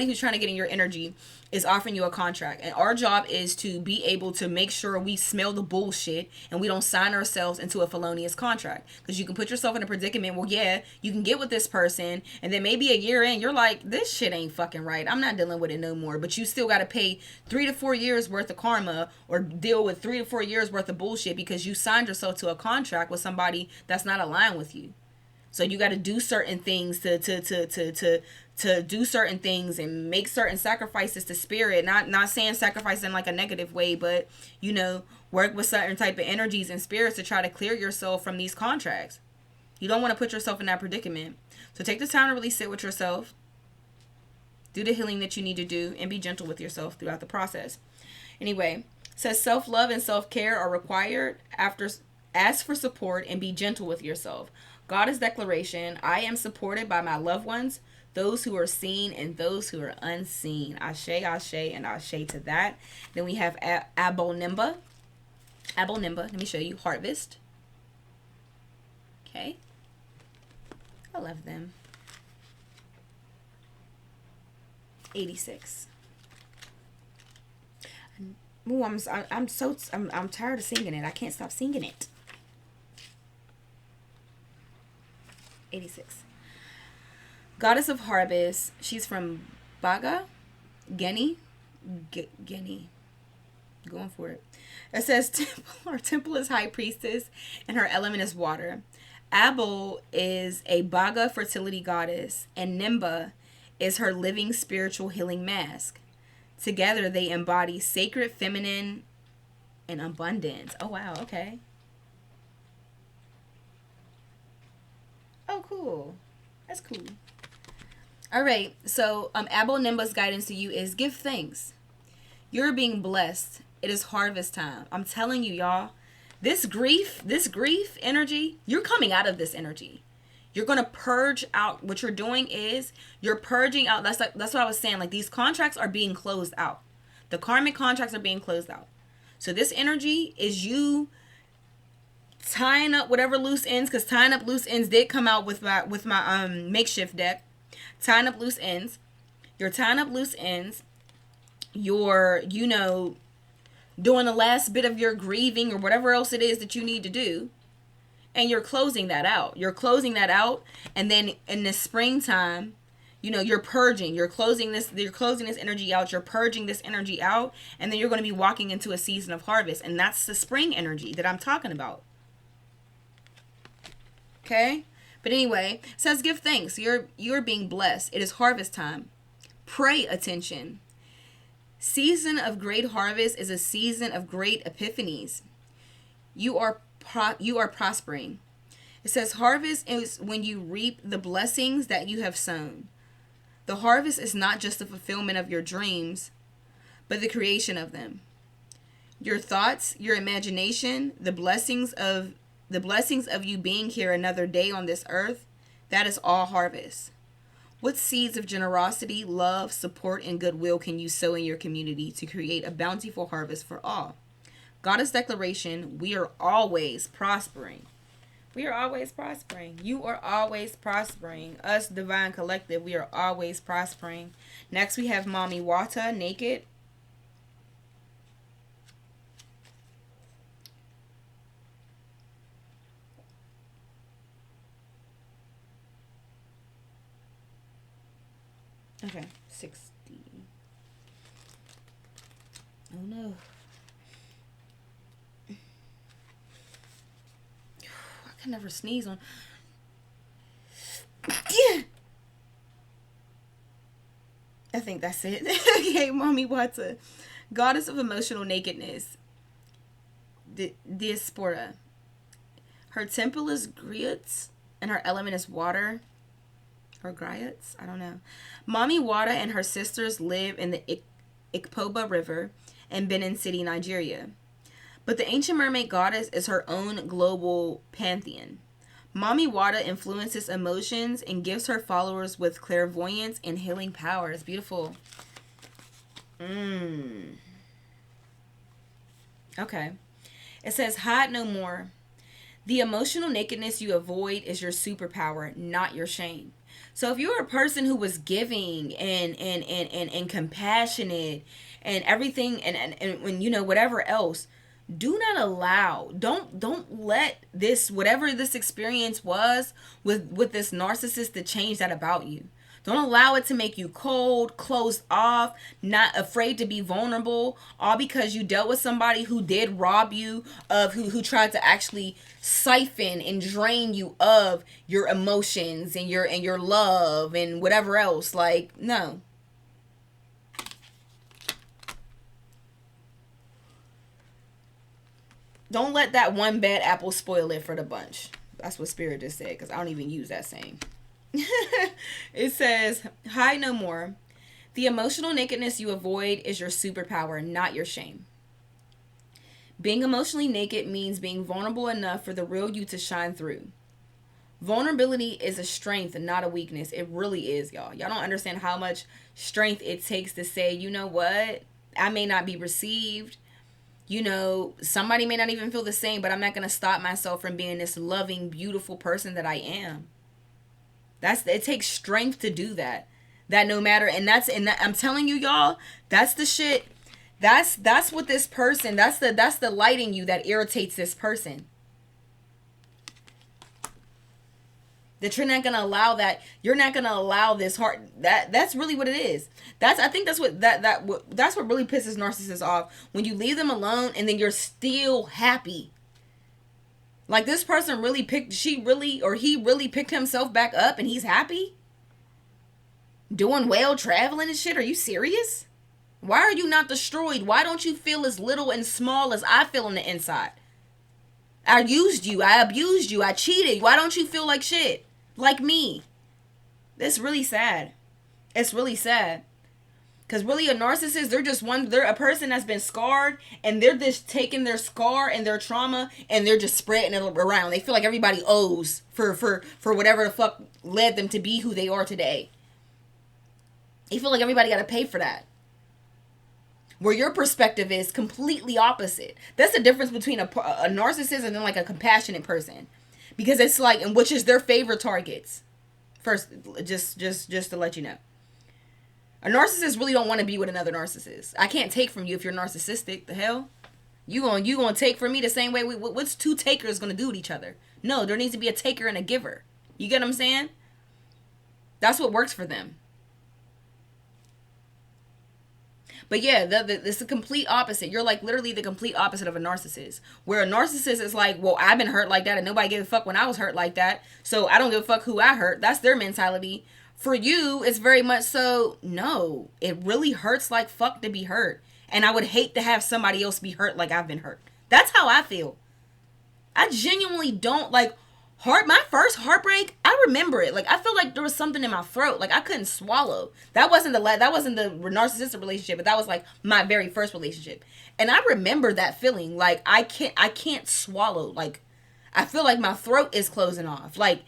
Speaker 1: who's trying to get in your energy is offering you a contract. And our job is to be able to make sure we smell the bullshit and we don't sign ourselves into a felonious contract. Because you can put yourself in a predicament where, you can get with this person and then maybe a year in, you're like, this shit ain't fucking right. I'm not dealing with it no more. But you still got to pay 3 to 4 years worth of karma or deal with 3 to 4 years worth of bullshit because you signed yourself to a contract with somebody that's not aligned with you. So you got to do certain things to do certain things and make certain sacrifices to spirit. Not saying sacrifice in like a negative way, but work with certain type of energies and spirits to try to clear yourself from these contracts. You don't want to put yourself in that predicament. So take the time to really sit with yourself, do the healing that you need to do, and be gentle with yourself throughout the process. Anyway, says self-love and self-care are required. Ask for support and be gentle with yourself. Goddess declaration, I am supported by my loved ones, those who are seen and those who are unseen. Ashe, ashe, and ashe to that. Then we have Abonimba. Abonimba, let me show you. Harvest. Okay. I love them. 86. Ooh, I'm tired of singing it. I can't stop singing it. 86. Goddess of Harvest. She's from Baga, Guinea. Guinea. Going for it. It says her temple is high priestess and her element is water. Abel is a Baga fertility goddess and Nimba is her living spiritual healing mask. Together they embody sacred feminine and abundance. Oh wow, okay. Oh cool. That's cool. All right, so Abel Nimba's guidance to you is give thanks. You're being blessed. It is harvest time. I'm telling you, y'all, this grief energy, you're coming out of this energy. You're going to purge out. What you're doing is you're purging out. That's what I was saying. Like these contracts are being closed out. The karmic contracts are being closed out. So this energy is you tying up whatever loose ends, because tying up loose ends did come out with my makeshift deck. Tying up loose ends. You're tying up loose ends. You're, doing the last bit of your grieving or whatever else it is that you need to do. And you're closing that out. And then in the springtime, you're purging. You're closing this energy out. You're purging this energy out. And then you're going to be walking into a season of harvest. And that's the spring energy that I'm talking about. Okay? But anyway, it says give thanks. You're being blessed. It is harvest time. Pray attention. Season of great harvest is a season of great epiphanies. You are prospering. It says harvest is when you reap the blessings that you have sown. The harvest is not just the fulfillment of your dreams, but the creation of them. Your thoughts, your imagination, the blessings of you being here another day on this earth, that is all harvest. What seeds of generosity, love, support, and goodwill can you sow in your community to create a bountiful harvest for all? Goddess declaration, we are always prospering. We are always prospering. You are always prospering. Us, Divine Collective, we are always prospering. Next, we have Mommy Wata, naked. Okay, 60. Oh no. I can never sneeze on. Yeah. I think that's it. Okay, Mommy Wata. Goddess of emotional nakedness. Diaspora. Her temple is griots and her element is water. Or griots? I don't know. Mommy Wata and her sisters live in the Ikpoba River in Benin City, Nigeria. But the ancient mermaid goddess is her own global pantheon. Mommy Wada influences emotions and gives her followers with clairvoyance and healing powers. Beautiful. Okay. It says, hide no more. The emotional nakedness you avoid is your superpower, not your shame. So if you're a person who was giving and compassionate and everything and you know whatever else, do not allow, don't let this, whatever this experience was with this narcissist, to change that about you. Don't allow it to make you cold, closed off, not afraid to be vulnerable, all because you dealt with somebody who did rob you of, who tried to actually siphon and drain you of your emotions and your love and whatever else. Like, no. Don't let that one bad apple spoil it for the bunch. That's what Spirit just said, because I don't even use that saying. It says, hide no more. The emotional nakedness you avoid is your superpower, not your shame. Being emotionally naked means being vulnerable enough for the real you to shine through. Vulnerability is a strength and not a weakness. It really is, y'all. Y'all don't understand how much strength it takes to say, you know what? I may not be received. You know, somebody may not even feel the same, but I'm not going to stop myself from being this loving, beautiful person that I am. It takes strength to do that. That no matter, and I'm telling you, y'all, that's the shit. That's what this person, that's the light in you that irritates this person. That you're not gonna allow that. You're not gonna allow this heart. That's really what it is. I think that's what that's what really pisses narcissists off, when you leave them alone and then you're still happy. Like, this person really he really picked himself back up and he's happy? Doing well, traveling and shit? Are you serious? Why are you not destroyed? Why don't you feel as little and small as I feel on the inside? I used you. I abused you. I cheated. Why don't you feel like shit? Like me? It's really sad. It's really sad. Because really, a narcissist, they're a person that's been scarred, and they're just taking their scar and their trauma and they're just spreading it around. They feel like everybody owes for whatever the fuck led them to be who they are today. They feel like everybody got to pay for that. Where your perspective is completely opposite. That's the difference between a narcissist and then like a compassionate person. Because it's like, and which is their favorite targets. First, just to let you know. A narcissist really don't want to be with another narcissist. I can't take from you if you're narcissistic. The hell? You gonna take from me the same way what's two takers gonna do with each other? No, there needs to be a taker and a giver. You get what I'm saying? That's what works for them. But yeah, it's the complete opposite. You're like literally the complete opposite of a narcissist. Where a narcissist is like, well, I've been hurt like that and nobody gave a fuck when I was hurt like that, so I don't give a fuck who I hurt. That's their mentality. For you, it's very much so, no, it really hurts like fuck to be hurt. And I would hate to have somebody else be hurt like I've been hurt. That's how I feel. I genuinely don't like my first heartbreak. I remember it. Like, I felt like there was something in my throat. Like, I couldn't swallow. That wasn't the narcissistic relationship, but that was like my very first relationship. And I remember that feeling. Like, I can't swallow. Like, I feel like my throat is closing off. Like,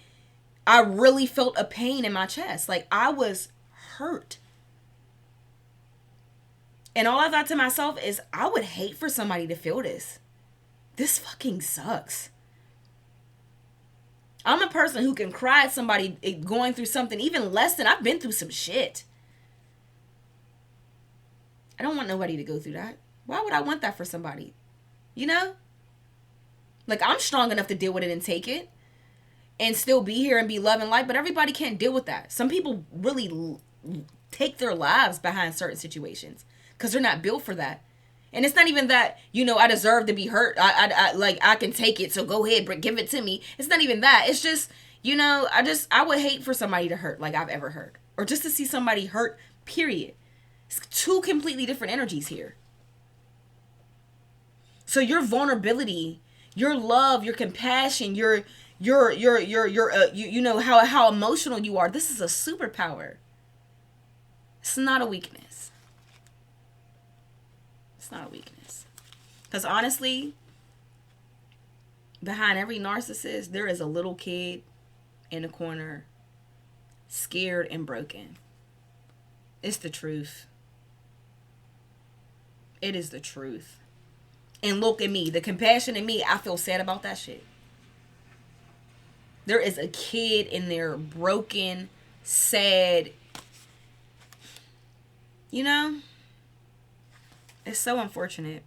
Speaker 1: I really felt a pain in my chest. Like, I was hurt. And all I thought to myself is, I would hate for somebody to feel this. This fucking sucks. I'm a person who can cry at somebody going through something even less than I've been through some shit. I don't want nobody to go through that. Why would I want that for somebody? You know? Like, I'm strong enough to deal with it and take it. And still be here and be loving life, but everybody can't deal with that. Some people really take their lives behind certain situations because they're not built for that. And it's not even that, you know, I deserve to be hurt. I can take it, so go ahead, give it to me. It's not even that. It's just, you know, I would hate for somebody to hurt like I've ever hurt, or just to see somebody hurt. Period. It's two completely different energies here. So your vulnerability, your love, your compassion, you know how emotional you are. This is a superpower. It's not a weakness. It's not a weakness. Because honestly, behind every narcissist, there is a little kid in a corner, scared and broken. It's the truth. It is the truth. And look at me, the compassion in me, I feel sad about that shit. There is a kid in there, broken, sad. You know? It's so unfortunate.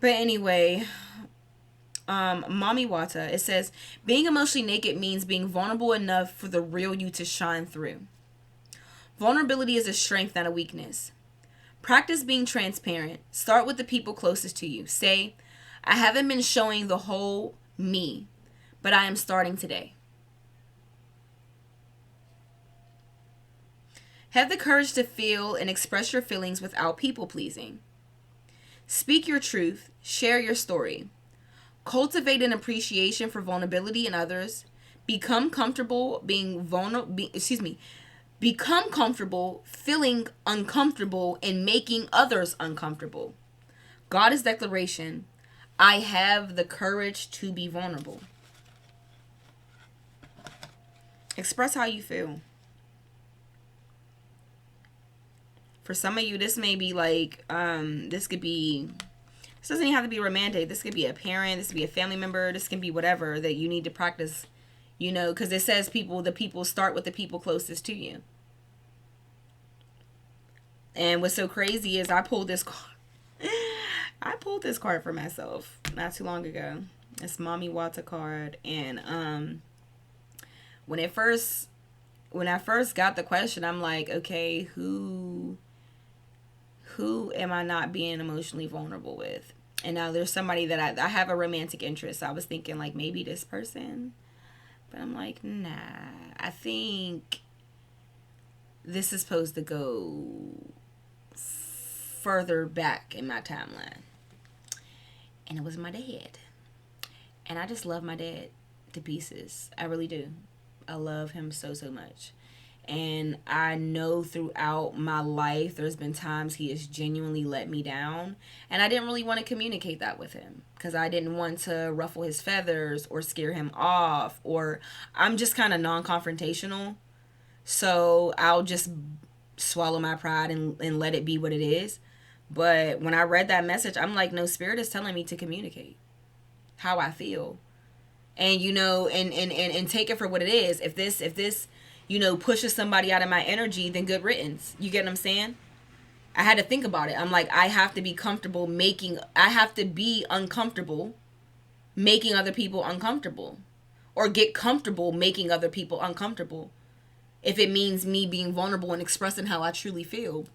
Speaker 1: But anyway, Mommy Wata, it says, being emotionally naked means being vulnerable enough for the real you to shine through. Vulnerability is a strength, not a weakness. Practice being transparent. Start with the people closest to you. Say, I haven't been showing the whole me, but I am starting today. Have the courage to feel and express your feelings without people pleasing. Speak your truth. Share your story. Cultivate an appreciation for vulnerability in others. Become comfortable being vulnerable. Become comfortable feeling uncomfortable and making others uncomfortable. Goddess declaration. I have the courage to be vulnerable. Express how you feel. For some of you, this may be like, this doesn't even have to be romantic. This could be a parent. This could be a family member. This can be whatever that you need to practice, because it says the people start with the people closest to you. And what's so crazy is I pulled this card for myself not too long ago. It's Mommy Wata card. And when I first got the question, I'm like, okay, who am I not being emotionally vulnerable with? And now there's somebody that I have a romantic interest. So I was thinking like maybe this person. But I'm like, nah. I think this is supposed to go further back in my timeline. And it was my dad. And I just love my dad to pieces. I really do. I love him so much. And I know throughout my life, there's been times he has genuinely let me down. And I didn't really want to communicate that with him. Because I didn't want to ruffle his feathers or scare him off. Or I'm just kind of non-confrontational. So I'll just swallow my pride and let it be what it is. But when I read that message, I'm like, no, Spirit is telling me to communicate how I feel. And, and take it for what it is. If this pushes somebody out of my energy, then good riddance. You get what I'm saying? I had to think about it. I'm like, I have to be uncomfortable making other people uncomfortable. Or get comfortable making other people uncomfortable. If it means me being vulnerable and expressing how I truly feel.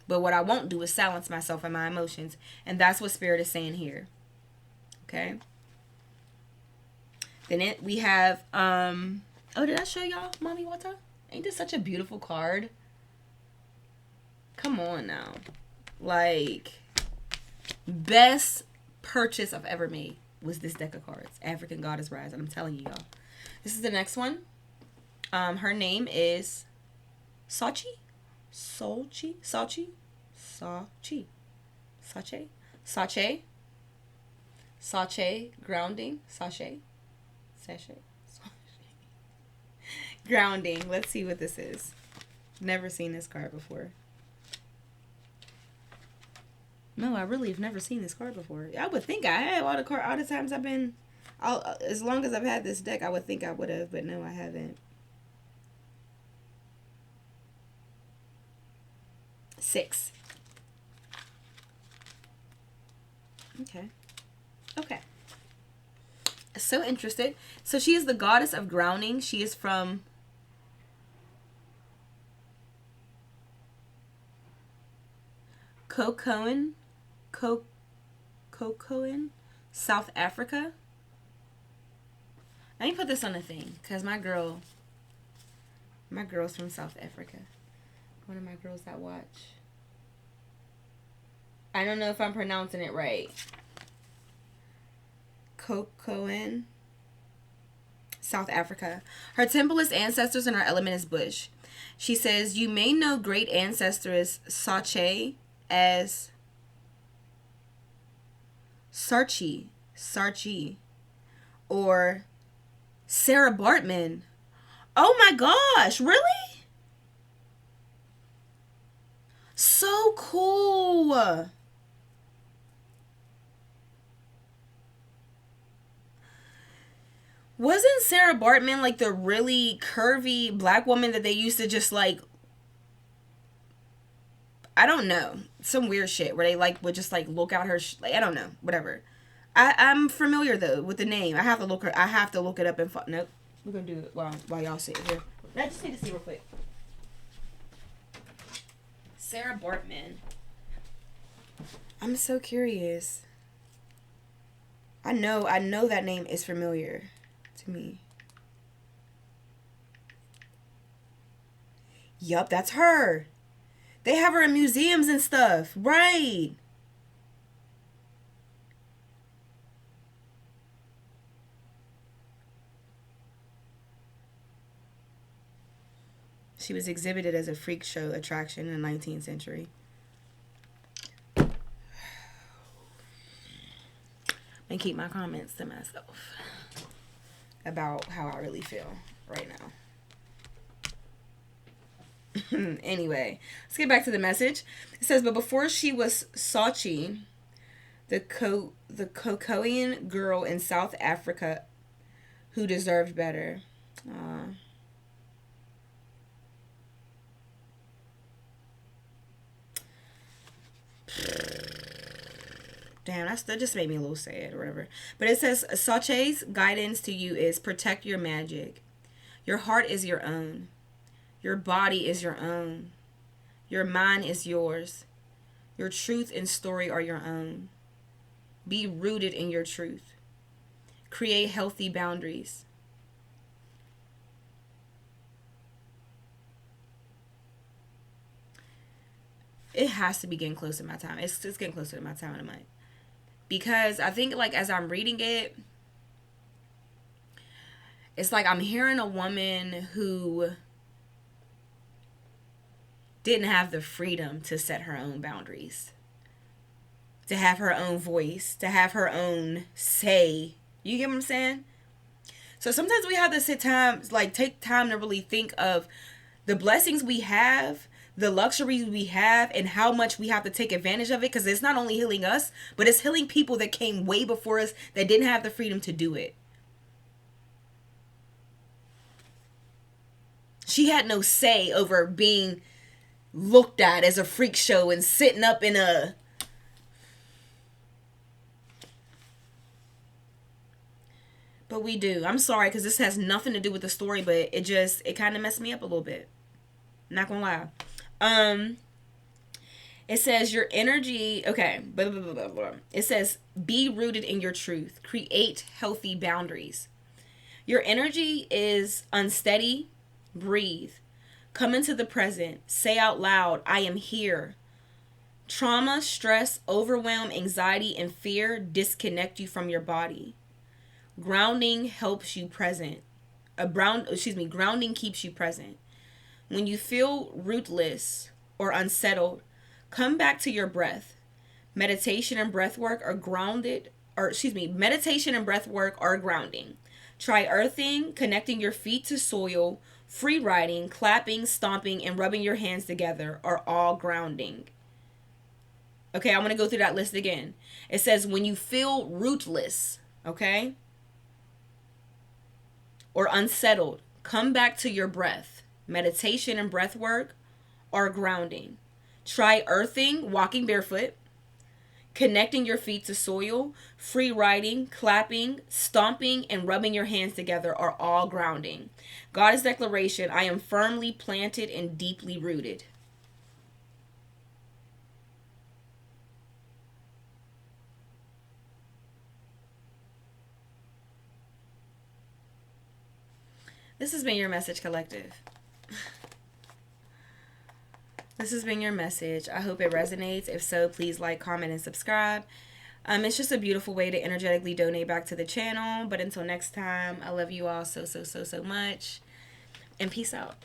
Speaker 1: But what I won't do is silence myself and my emotions. And that's what Spirit is saying here. Okay? Then we have, oh, did I show y'all Mommy Wata? Ain't this such a beautiful card? Come on now. Like, best purchase I've ever made was this deck of cards. African Goddess Rise. And I'm telling you, y'all. This is the next one. Her name is Sachi. Grounding. Grounding. Let's see what this is. Never seen this card before. No, I really have never seen this card before. I would think I have. All the times I've been, as long as I've had this deck, I would think I would have, but no, I haven't. 6. Okay. So interested. So she is the goddess of grounding. She is from Cocoan, South Africa. Let me put this on the thing, because my girl's from South Africa. One of my girls that watch. I don't know if I'm pronouncing it right. Cocoan, South Africa. Her temple is ancestors and her element is bush. She says, you may know great ancestors Sache as Sarchi, or Sarah Bartman. Oh my gosh, really? So cool. Wasn't Sarah Bartman like the really curvy black woman that they used to just like, I don't know, some weird shit where they like would just like look at her like, I don't know, whatever. I'm familiar though with the name. I have to look her. I have to look it up and nope. We're gonna do it while y'all sit here. I just need to see real quick. Sarah Bartman. I'm so curious. I know that name is familiar to me. Yup, that's her. They have her in museums and stuff. Right. She was exhibited as a freak show attraction in the 19th century. And keep my comments to myself about how I really feel right now. Anyway, let's get back to the message. It says, but before she was Sochi, the Cocoan girl in South Africa who deserved better. Damn, that just made me a little sad or whatever. But it says, Sache's guidance to you is protect your magic. Your heart is your own. Your body is your own. Your mind is yours. Your truth and story are your own. Be rooted in your truth. Create healthy boundaries. It has to be getting close to my time. It's getting closer to my time in a month. Because I think, like, as I'm reading it, it's like I'm hearing a woman who didn't have the freedom to set her own boundaries, to have her own voice, to have her own say. You get what I'm saying? So sometimes we have to take time to really think of the blessings we have, the luxuries we have, and how much we have to take advantage of it, because it's not only healing us, but it's healing people that came way before us that didn't have the freedom to do it. She had no say over being looked at as a freak show and sitting up in a... But we do. I'm sorry, because this has nothing to do with the story, but it kind of messed me up a little bit. Not gonna lie. It says your energy, okay, blah, blah, blah, blah, blah. It says be rooted in your truth. Create healthy boundaries. Your energy is unsteady. Breathe. Come into the present. Say out loud, I am here. Trauma, stress, overwhelm, anxiety, and fear disconnect you from your body. Grounding helps you present. Grounding keeps you present. When you feel rootless or unsettled, come back to your breath. Meditation and breath work are meditation and breath work are grounding. Try earthing, connecting your feet to soil, free riding, clapping, stomping, and rubbing your hands together are all grounding. Okay, I'm going to go through that list again. It says when you feel rootless, okay, or unsettled, come back to your breath. Meditation and breath work are grounding. Try earthing, walking barefoot, connecting your feet to soil, free riding, clapping, stomping, and rubbing your hands together are all grounding. God's declaration, I am firmly planted and deeply rooted. This has been your message, collective. This has been your message. I hope it resonates. If so, please like, comment, and subscribe. It's just a beautiful way to energetically donate back to the channel. But until next time, I love you all so much. And peace out.